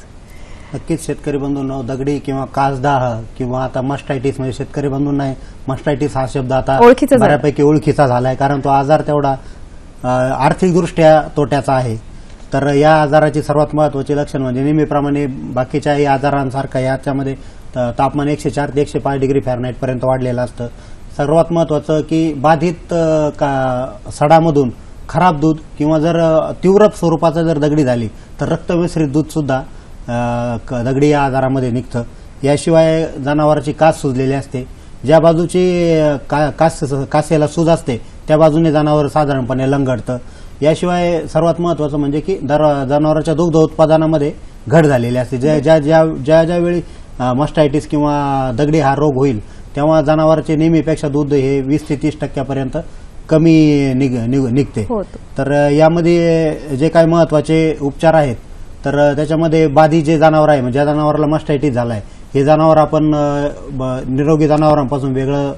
नक्कीच शेतकरी बंधूंनो, दगडी किंवा कासदाह किंवा आता मस्टायटिस, म्हणजे शेतकरी बंधूंना मस्टायटिस हा शब्द आता बऱ्यापैकी ओळखीचा झालाय, कारण तो आजार तेवढा आर्थिकदृष्ट्या तोट्याचा आहे. तर या आजाराची सर्वात महत्वाची लक्षण म्हणजे नेहमीप्रमाणे बाकीच्याही आजारांसारखं याच्यामध्ये तापमान 104 ते 105 डिग्री फॅरनहाइट पर्यंत वाढलेलं असतं. सर्वात महत्वाचं की बाधित सडामधून खराब दूध किंवा जर तीव्र स्वरूपाचं जर दगडी झाली तर रक्तमिश्रित दूध सुद्धा दगडी या आजारामध्ये निघतं. याशिवाय जनावराची कास सुजलेली असते, ज्या बाजूची कासेला सूज असते त्या बाजूने जनावर साधारणपणे लंगडतं. याशिवाय सर्वात महत्वाचं म्हणजे की जनावरांच्या दुग्ध उत्पादनामध्ये घट झालेली असते. ज्या वेळी मस्टायटिस किंवा दगडी हा रोग होईल तेव्हा जनावरांचे नेहमीपेक्षा दूध हे 20 ते 30% कमी निघते. तर यामध्ये जे काही महत्वाचे उपचार आहेत तर त्याच्यामध्ये बाधित जे जनावर आहे म्हणजे ज्या जनावराला मस्टायटिस झालाय हे जनावर आपण निरोगी जनावरांपासून वेगळं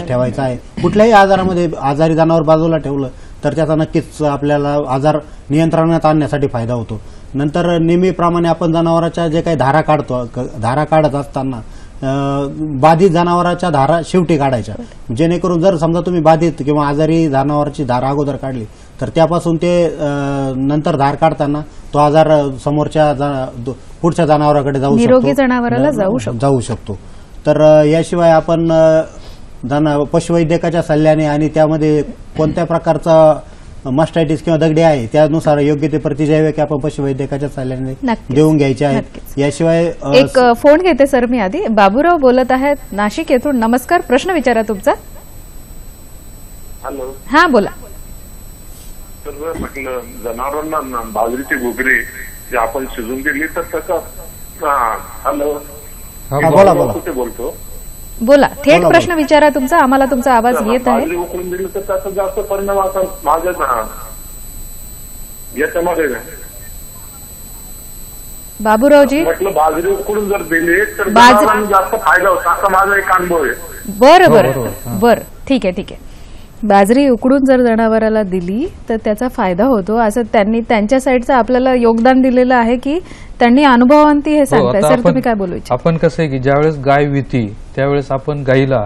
ठेवायचं आहे. कुठल्याही आजारी जनावर बाजूला ठेवलं तर त्याचा नक्कीच आपल्याला आजार नियंत्रणात आणण्यासाठी फायदा होतो. नंतर नेहमीप्रमाणे आपण जनावरांच्या जे काही धारा काढत असताना बाधित जनावरांच्या धारा शेवटी काढायच्या, जेणेकरून जर समजा तुम्ही बाधित किंवा आजारी जनावरांची धारा अगोदर काढली तर त्यापासून ते नंतर धार काढताना तो आजार समोरच्या पुढच्या जनावराकडे जाऊ शकतो. तर याशिवाय आपण पशुवैद्यकाच्या सल्ल्याने आणि त्यामध्ये कोणत्या प्रकारचा मस्टायटिस किंवा दगडी आहे त्यानुसार योग्य ते प्रतिजैविके आपण पशुवैद्यकाच्या सल्ल्याने देऊन घ्यायचे आहेत. याशिवाय एक फोन घेते सर मी आधी. बाबूराव बोलत आहेत नाशिक येथून. नमस्कार, प्रश्न विचारा तुमचा. हॅलो. हा बोला. तर म्हटलं जनावरांना बाजरीची घुगरी जे आपण शिजून दिली तर त्याचा हॅलो बोला बोलतो बोला थेट प्रश्न विचारा तुमचा. आम्हाला तुमचा आवाज येत आहे. बाजरी उकळून दिली तर त्याचा जास्त परिणाम आता माझ्या याच्यामध्ये बाबूरावजी म्हटलं बाजरी उकळून जर दिली तर जनावरांना जास्त फायदा होतो असा माझा एक अनुभव आहे. बरं ठीक आहे. बाजरी उकडून जर जनावराला दिली तर त्याचा फायदा होतो असं त्यांनी त्यांच्या साईडचं आपल्याला योगदान दिलेलं आहे की त्यांनी अनुभवांती हे सांगताय. सर तुम्ही काय बोलू इच्छिता? आपण कसं आहे की ज्यावेळेस गाय विती त्यावेळेस आपण गाईला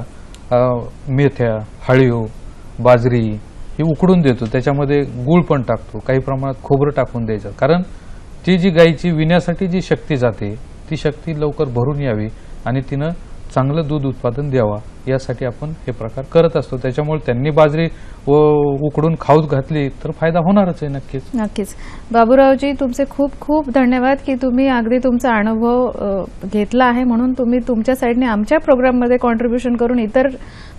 मेथ्या, हळीव, बाजरी ही उकडून देतो. त्याच्यामध्ये गुळ पण टाकतो, काही प्रमाणात खोबरं टाकून द्यायचं. कारण ती जी गायची विण्यासाठी जी शक्ती जाते ती शक्ती लवकर भरून यावी आणि तिनं चांगलं दूध उत्पादन द्यावा यासाठी आपण हे प्रकार करत असतो. त्याच्यामुळे त्यांनी बाजरी उकडून खाऊत घातली तर फायदा होणारच आहे. नक्कीच. बाबूरावजी तुमचे खूप खूप धन्यवाद की तुम्ही अगदी तुमचा अनुभव घेतला आहे म्हणून तुम्ही तुमच्या साईडने आमच्या प्रोग्राममध्ये कॉन्ट्रीब्युशन करून इतर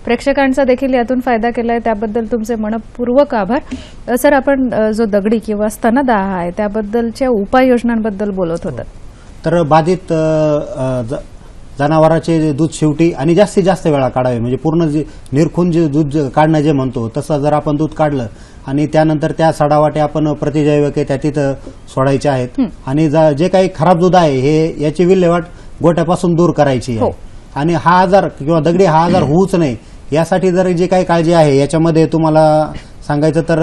प्रेक्षकांचा देखील यातून फायदा केलाय त्याबद्दल तुमचे मनपूर्वक आभार. सर आपण जो दगडी किंवा स्तनदाह आहे त्याबद्दलच्या उपाययोजनांबद्दल बोलत होतात. तर बाधित जनावरांचे दूध शेवटी आणि जास्तीत जास्त वेळा काढावे म्हणजे पूर्ण निरखून जे दूध काढणं जे म्हणतो तसं जर आपण दूध काढलं आणि त्यानंतर त्या सडावाटे आपण प्रतिजैविके त्या तिथं सोडायचे आहेत आणि जे काही खराब दूध आहे हे याची विल्हेवाट गोठ्यापासून दूर करायची आहे. आणि हा आजार किंवा दगडी हा आजार होऊच नाही यासाठी जर जी काही काळजी आहे याच्यामध्ये तुम्हाला सांगायचं तर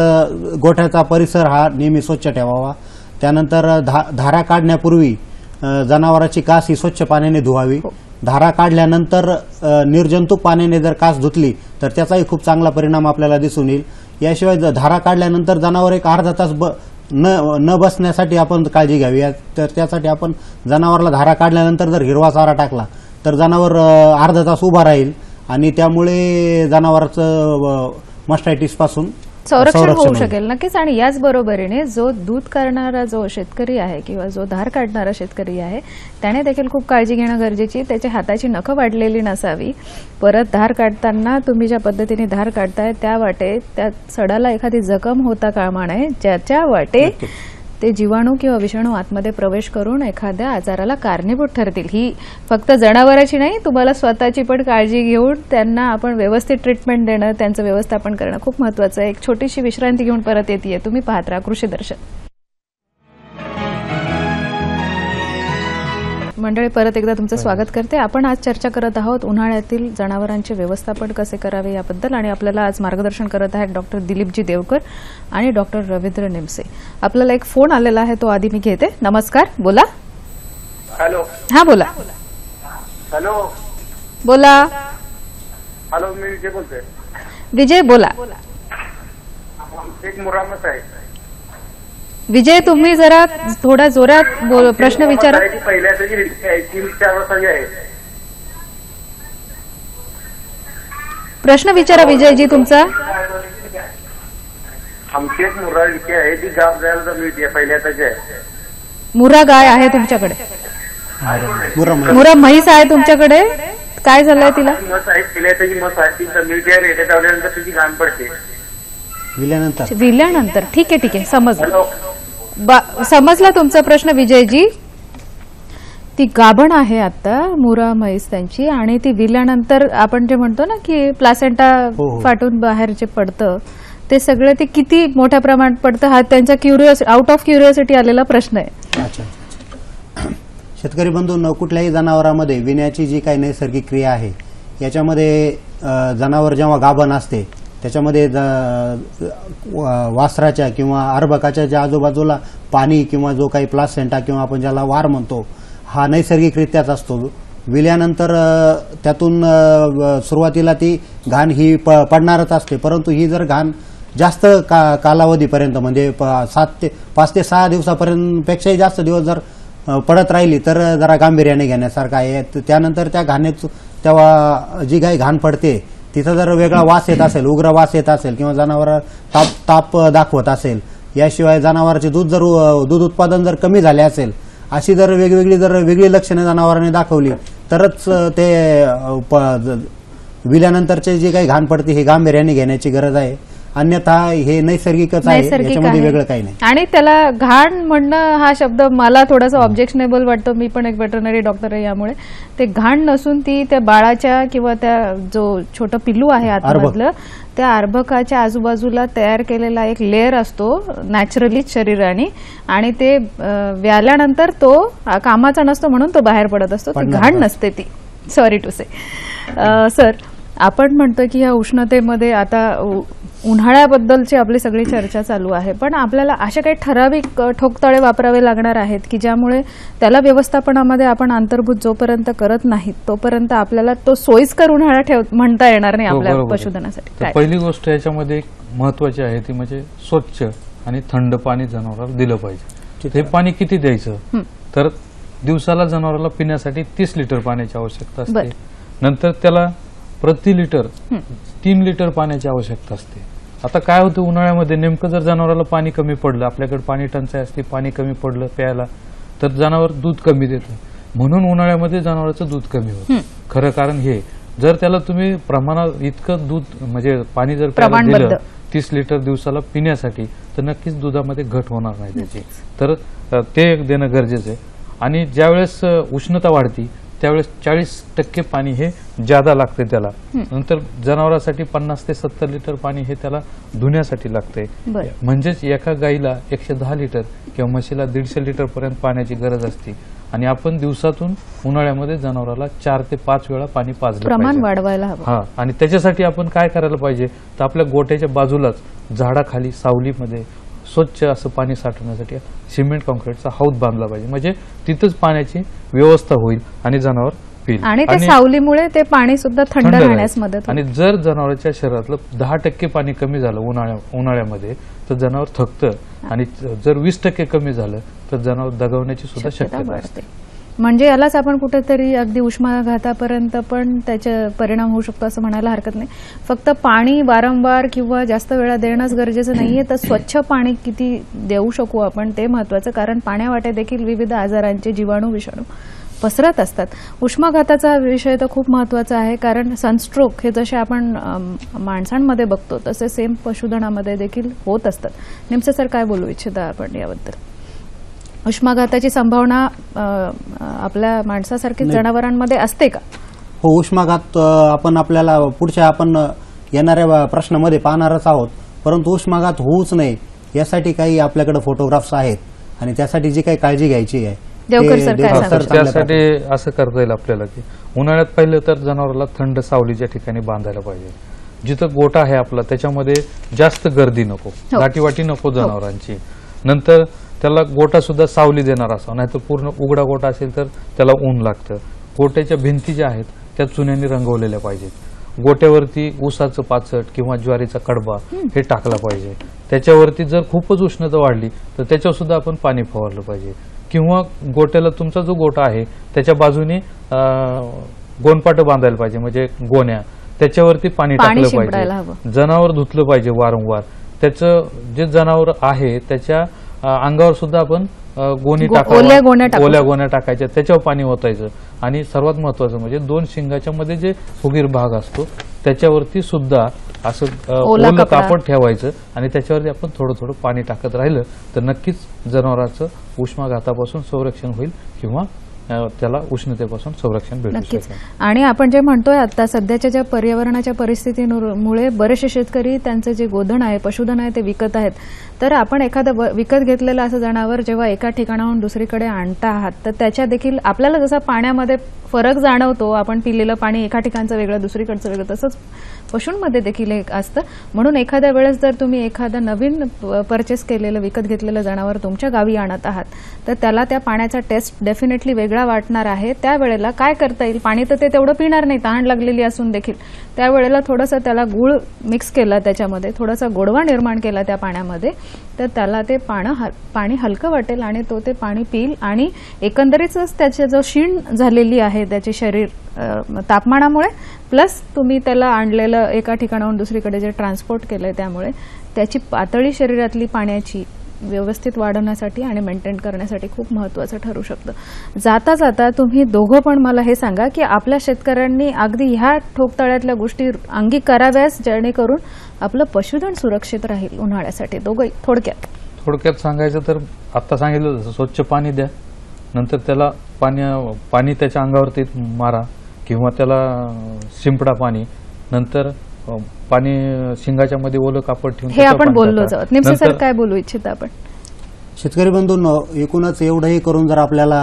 गोठ्याचा परिसर हा नेहमी स्वच्छ ठेवावा. त्यानंतर धारा काढण्यापूर्वी जनावरांची कास ही स्वच्छ पाण्याने धुवावी. धारा काढल्यानंतर निर्जंतुक पाण्याने जर कास धुतली तर त्याचाही खूप चांगला परिणाम आपल्याला दिसून येईल. याशिवाय धारा काढल्यानंतर जनावर एक अर्धा तास न बसण्यासाठी आपण काळजी घ्यावी. तर त्यासाठी आपण जनावराला धारा काढल्यानंतर जर हिरवा चारा टाकला तर जनावर अर्धा तास उभा राहील आणि त्यामुळे जनावरांचं मस्टायटिस पासून संरक्षण होऊ शकेल. नक्कीच. आणि याच बरोबरीने जो दूध काढणारा जो शेतकरी आहे किंवा जो धार काढणारा शेतकरी आहे त्याने देखील खूप काळजी घेणं गरजेची. त्याच्या हाताची नखं वाढलेली नसावी. परत धार काढताना तुम्ही ज्या पद्धतीने धार काढताय त्या वाटे त्या सडाला एखादी जखम होता कामा नये ज्याच्या वाटे ते जीवाणू किंवा विषाणू आतमध्ये प्रवेश करून एखाद्या आजाराला कारणीभूत ठरतील. ही फक्त जनावरांची नाही तुम्हाला स्वतःची पण काळजी घेऊन त्यांना आपण व्यवस्थित ट्रीटमेंट देणं त्यांचं व्यवस्थापन करणं खूप महत्वाचं आहे. एक छोटीशी विश्रांती घेऊन परत येते. तुम्ही पाहत राहा कृषी दर्शन. मंडळी परत एकदा तुमचं स्वागत करते. आपण आज चर्चा करत आहोत उन्हाळ्यातील जनावरांचे व्यवस्थापन कसे करावे याबद्दल आणि आपल्याला आज मार्गदर्शन करत आहेत डॉक्टर दिलीपजी देवकर आणि डॉक्टर रवींद्र निमसे. आपल्याला एक फोन आलेला आहे तो आधी मी घेते. नमस्कार, बोला. हॅलो. हा बोला. हॅलो. बोला. हॅलो, मी विजय बोलतोय. विजय बोला. एक मुरामत आहे. विजय तुम्ही जरा थोडा जोरात प्रश्न विचारा. पहिल्या आहे प्रश्न विचारा विजयजी तुमचा. आमची एक मुरा विकी आहे ती गाव जायला मिळते पहिल्या त्याची आहे. मुरा गाय आहे तुमच्याकडे? मुरा म्हैस आहे तुमच्याकडे? काय झालंय तिला? मस आहे, तिला त्याची मस आहे, ती मिळते रेड्या लावल्यानंतर तिची घाण पडते. विल्यानंतर विल्यानंतर ठीक आहे समजलं. समजला तुमचा प्रश्न विजयजी. ती गाभण आहे आता मुरा म्हैस त्यांची, आणि ती विल्यानंतर आपण जे म्हणतो ना की प्लासेंटा फाटून बाहेर जे पडतं ते सगळं ते किती मोठ्या प्रमाणात पडतं हा त्यांच्या आउट ऑफ क्युरिओसिटी आलेला प्रश्न आहे. अच्छा. शेतकरी बंधूंनो, कुठल्याही जनावरांमध्ये विण्याची जी काही नैसर्गिक क्रिया आहे याच्यामध्ये जनावर जेव्हा गाभण असते त्याच्यामध्ये वासराच्या किंवा अर्भकाच्या ज्या आजूबाजूला पाणी किंवा जो काही प्लासेंटा किंवा आपण ज्याला वार म्हणतो हा नैसर्गिकरित्याच असतो. विल्यानंतर त्यातून सुरुवातीला ती घाण ही पडणारच असते, परंतु ही जर घाण जास्त कालावधीपर्यंत म्हणजे 5 ते 6 दिवसापर्यंत पेक्षाही जास्त दिवस जर पडत राहिली तर जरा गांभीर्याने घेण्यासारखं आहे. त्यानंतर त्या घाणेत तेव्हा जी काही घाण पडते तिथं जर वेगळा वास येत असेल, उग्र वास येत असेल किंवा जनावर ताप दाखवत असेल, याशिवाय जनावरांचे दूध उत्पादन जर कमी झाले असेल, अशी जर वेगळी लक्षणे जनावरांनी दाखवली तरच ते विल्यानंतरचे जे काही घाण पडते हे गांभीर्याने घेण्याची गरज आहे. अन्यथा हे नैसर्गिकच आहे, याच्यामध्ये वेगळं काही नाही. आणि त्याला घाण म्हणणं हा शब्द मला थोडासा ऑब्जेक्शनेबल वाटतो. मी पण एक वेटरनरी डॉक्टर आहे, यामुळे ते घाण नसून ती त्या बाळाच्या किंवा त्या जो छोटं पिल्लू आहे आतमधलं त्या अर्भकाच्या आजूबाजूला तयार केलेला एक लेअर असतो नॅचरलीच शरीराने, आणि ते व्याल्यानंतर तो कामाचा नसतो म्हणून तो बाहेर पडत असतो. ती घाण नसते ती. Sorry to say. सर, आपण म्हणतो की या उष्णतेमध्ये आता उन्हाळ्याबद्दलची आपली सगळी चर्चा चालू आहे, पण आपल्याला अशा काही ठराविक ठोकताळे वापरावे लागणार आहेत की ज्यामुळे त्याला व्यवस्थापनामध्ये आपण अंतर्भूत जोपर्यंत करत नाहीत तोपर्यंत आपल्याला तो सोयीस्कर उन्हाळा म्हणता येणार नाही आपल्या पशुधनासाठी. पहिली गोष्ट याच्यामध्ये महत्वाची आहे ती म्हणजे स्वच्छ आणि थंड पाणी जनावराला दिलं पाहिजे. हे पाणी किती द्यायचं तर दिवसाला जनावराला पिण्यासाठी 30 लिटर पाण्याची आवश्यकता असते. नंतर त्याला प्रति लिटर 3 लिटर पाण्याची आवश्यकता असते. आता काय होतं उन्हाळ्यामध्ये नेमकं जर जनावराला पाणी कमी पडलं, आपल्याकडे पाणी टंचाई असते, पाणी कमी पडलं प्यायला तर जनावर दूध कमी देतं, म्हणून उन्हाळ्यामध्ये जनावराचं दूध कमी होतं. खरं कारण हे जर त्याला तुम्ही प्रमाणात इतकं दूध म्हणजे पाणी जर दिलं 30 लिटर दिवसाला पिण्यासाठी तर नक्कीच दुधामध्ये घट होणार नाही त्याची. तर ते देणं गरजेचं आहे. आणि ज्यावेळेस उष्णता वाढती त्यावेळेस 40% पाणी हे ज्यादा लागते त्याला. नंतर जनावरांसाठी 50 ते 70 लिटर पाणी हे त्याला धुण्यासाठी लागते. म्हणजेच एका गाईला 110 लिटर किंवा म्हशीला 150 लिटर पर्यंत पाण्याची गरज असते. आणि आपण दिवसातून उन्हाळ्यामध्ये जनावराला 4 ते 5 वेळा पाणी पाजलं प्रमाण वाढवायला हवं. आणि त्याच्यासाठी आपण काय करायला पाहिजे तर आपल्या गोठ्याच्या बाजूलाच झाडाखाली सावलीमध्ये स्वच्छ असं पाणी साठवण्यासाठी सिमेंट कॉन्क्रीटचा हौद बांधला पाहिजे, म्हणजे तिथंच पाण्याची व्यवस्था होईल आणि जनावर पिईल. आणि त्या सावलीमुळे ते पाणी सुद्धा थंड राहण्यास मदत होईल. आणि जर जनावरांच्या शरीरातलं 10% पाणी कमी झालं उन्हाळ्यामध्ये तर जनावर थकतं, आणि जर 20% कमी झालं तर जनावर दगावण्याची सुद्धा शक्यता असते. म्हणजे यालाच आपण कुठेतरी अगदी उष्माघातापर्यंत पण त्याचे परिणाम होऊ शकतो असं म्हणायला हरकत नाही. फक्त पाणी वारंवार किंवा जास्त वेळा देणंच गरजेचं नाहीये, तर स्वच्छ पाणी किती देऊ शकू आपण ते महत्वाचं. कारण पाण्यावाटे देखील विविध आजारांचे जीवाणू विषाणू पसरत असतात. उष्माघाताचा विषय तर खूप महत्वाचा आहे, कारण सनस्ट्रोक हे जसे आपण माणसांमध्ये बघतो तसे सेम पशुधनामध्ये देखील होत असतात. नेमसे सर काय बोलू इच्छिता आपण याबद्दल? उष्माघाताची संभावना आपल्या माणसासारखी जनावरांमध्ये असते का? हो, उष्माघात आपल्याला पुढच्या आपण येणाऱ्या प्रश्नामध्ये पाहणारच आहोत. परंतु उष्माघात होऊच नये यासाठी काही आपल्याकडे फोटोग्राफ्स आहेत आणि त्यासाठी जी काही काळजी घ्यायची आहे त्यासाठी असं करता येईल आपल्याला की उन्हाळ्यात पहिलं तर जनावराला थंड सावलीच्या ठिकाणी बांधायला पाहिजे. जिथं गोठा आहे आपला त्याच्यामध्ये जास्त गर्दी नको, गाठीवाटी नको जनावरांची. नंतर त्याला गोठा सुद्धा सावली देणार असावा, नाहीतर पूर्ण उघडा गोठा असेल तर त्याला ऊन लागतं. गोठ्याच्या भिंती ज्या आहेत त्या चुन्याने रंगवलेल्या पाहिजेत. गोट्यावरती ऊसाचं पाचट किंवा ज्वारीचा कडबा हे टाकला पाहिजे. त्याच्यावरती जर खूपच उष्णता वाढली तर त्याच्यावर सुद्धा आपण पाणी फवारलं पाहिजे. किंवा गोट्याला तुमचा जो गोठा आहे त्याच्या बाजूने गोणपाट बांधायला पाहिजे, म्हणजे गोण्या, त्याच्यावरती पाणी टाकलं पाहिजे. जनावर धुतलं पाहिजे वारंवार. त्याचं जे जनावर आहे त्याच्या अंगावर सुद्धा आपण गोणी ओल्या गोण्या टाकू. ओल्या गोण्या टाकायच्या, त्याच्यावर पाणी ओतायचं. आणि सर्वात महत्वाचं म्हणजे 2 शिंगाच्या मध्ये जे फुगीर भाग असतो त्याच्यावरती सुद्धा असं ओलं कापड ठेवायचं आणि त्याच्यावरती आपण थोडं थोडं पाणी टाकत राहिलं तर नक्कीच जनावरांचं उष्माघातापासून संरक्षण होईल किंवा त्याला उष्णतेपासून संरक्षण भेटू नक्कीच. शकेल. आणि आपण जे म्हणतोय आता सध्याच्या ज्या पर्यावरणाच्या परिस्थितीमुळे बरेचसे शेतकरी त्यांचं जे गोधन आहे, पशुधन आहे ते विकत आहेत. तर आपण एखादं विकत घेतलेलं असं जनावर जेव्हा एका ठिकाणाहून दुसरीकडे आणता आहात तर त्याच्या देखील आपल्याला जसा पाण्यामध्ये फरक जाणवतो, आपण पिलेलं पाणी एका ठिकाणचं वेगळं दुसरीकडचं वेगळं, तसंच पशूंमध्ये देखील एक असतं. म्हणून एखाद्या वेळेस जर तुम्ही एखादं नवीन परचेस केलेलं विकत घेतलेलं जनावर तुमच्या गावी आणत आहात तर त्याला त्या पाण्याचा टेस्ट डेफिनेटली वेगळा वाटणार आहे. त्यावेळेला काय करता येईल, पाणी तर ते तेवढं पिणार नाही तहान लागलेली असून देखील, त्यावेळेला थोडंसं त्याला गूळ मिक्स केला, त्याच्यामध्ये थोडासा गोडवा निर्माण केला त्या पाण्यामध्ये, तर त्याला ते पाणी हलकं वाटेल आणि तो ते पाणी पिईल. आणि एकंदरीतच त्याची जो शीण झालेली आहे त्याचे शरीर तापमानामुळे प्लस तुम्ही त्याला आणलेलं एका ठिकाणाहून दुसरीकडे जे ट्रान्सपोर्ट केलंय त्यामुळे त्याची पातळी शरीरातली पाण्याची व्यवस्थित वाढवण्यासाठी आणि मेंटेन करण्यासाठी खूप महत्त्वाचं ठरू शकतं. जाता जाता तुम्ही दोघं पण मला हे सांगा की आपल्या शेतकऱ्यांनी अगदी ह्या ठोकताळ्यातल्या गोष्टी अंगी कराव्यास जेणेकरून आपलं पशुधन सुरक्षित राहील उन्हाळ्यासाठी. दोघंही थोडक्यात सांगायचं तर आता सांगितलं तसं स्वच्छ पाणी द्या, नंतर त्याला पाणी त्याच्या अंगावरती मारा किंवा त्याला शिंपडा पाणी, नंतर पाणी शिंगाच्या मध्ये ओलं कापड ठेवून हे आपण बोललो जात. निमसे सर काय बोलू इच्छिता आपण? शेतकरी बंधूंनो, एकूणच एवढंही करून जर आपल्याला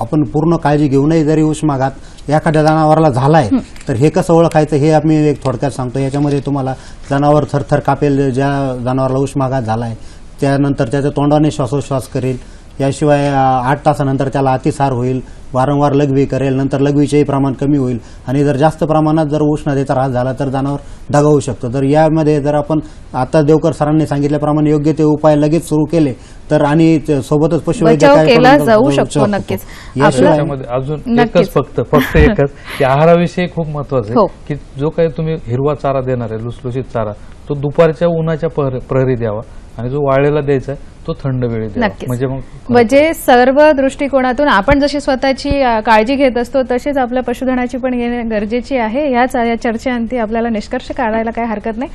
आपण पूर्ण काळजी घेऊनही जरी उष्माघात एखाद्या जनावराला झालाय तर हे कसं ओळखायचं हे आम्ही एक थोडक्यात सांगतो. याच्यामध्ये तुम्हाला जनावर थरथर कापेल, ज्या जनावराला उष्माघात झालाय त्यानंतर त्याच्या तोंडाने श्वासोश्वास करेल, याशिवाय 8 तासानंतर त्याला अतिसार होईल, वारंवार लघवी करेल, नंतर लघवीचेही प्रमाण कमी होईल आणि जर जास्त प्रमाणात जर उष्णतेचा त्रास झाला तर जनावर दगावू शकतं. तर यामध्ये जर आपण आता देवकर सरांनी सांगितल्याप्रमाणे योग्य ते उपाय लगेच सुरू केले तर आणि सोबतच पशुवैद्यकीय केला जाऊ शकतो. नक्कीच. याच्यामध्ये अजून एकच फक्त एकच की आहाराविषयी खूप महत्वाचं आहे की जो काही तुम्ही हिरवा चारा देणार आहे, लुसलुशीत चारा, तो दुपारच्या उन्हाच्या प्रहरी द्यावा आणि जो वाळलेला द्यायचा आहे तो थंड वेळी द्यावा. म्हणजे सर्व दृष्टिकोनातून आपण जशी स्वतःची काळजी घेत असतो तशीच आपल्या पशुधनाची पण घेणे गरजेची आहे. ह्याच या चर्चेअंती आपल्याला निष्कर्ष काढायला काही हरकत नाही.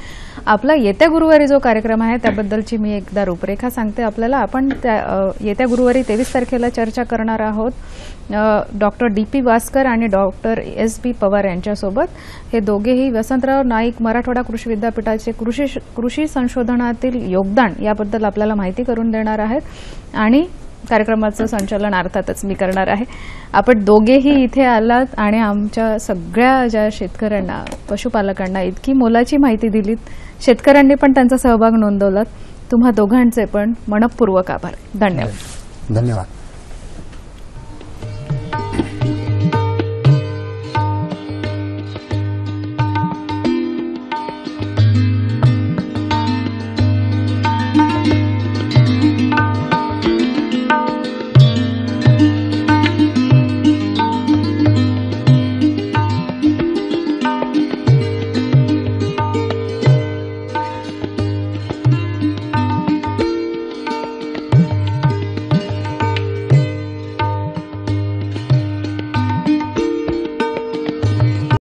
आपला येत्या गुरुवारी जो कार्यक्रम आहे त्याबद्दलची मी एकदा रूपरेखा सांगते आपल्याला. आपण येत्या गुरुवारी 23 तारखेला चर्चा करणार आहोत डॉक्टर DP वास्कर आणि डॉक्टर SB पवार यांच्यासोबत. हे दोघेही वसंतराव नाईक मराठवाडा कृषी विद्यापीठाचे कृषी संशोधनातील योगदान याबद्दल आपल्याला माहिती करून देणार आहेत आणि कार्यक्रमाचं संचालन अर्थातच मी करणार आहे. आपण दोघेही इथे आलात आणि आमच्या सगळ्या ज्या शेतकऱ्यांना, पशुपालकांना इतकी मोलाची माहिती दिलीत, शेतकऱ्यांनी पण त्यांचा सहभाग नोंदवलात. तुम्हा दोघांचे पण मनपूर्वक आभार. धन्यवाद.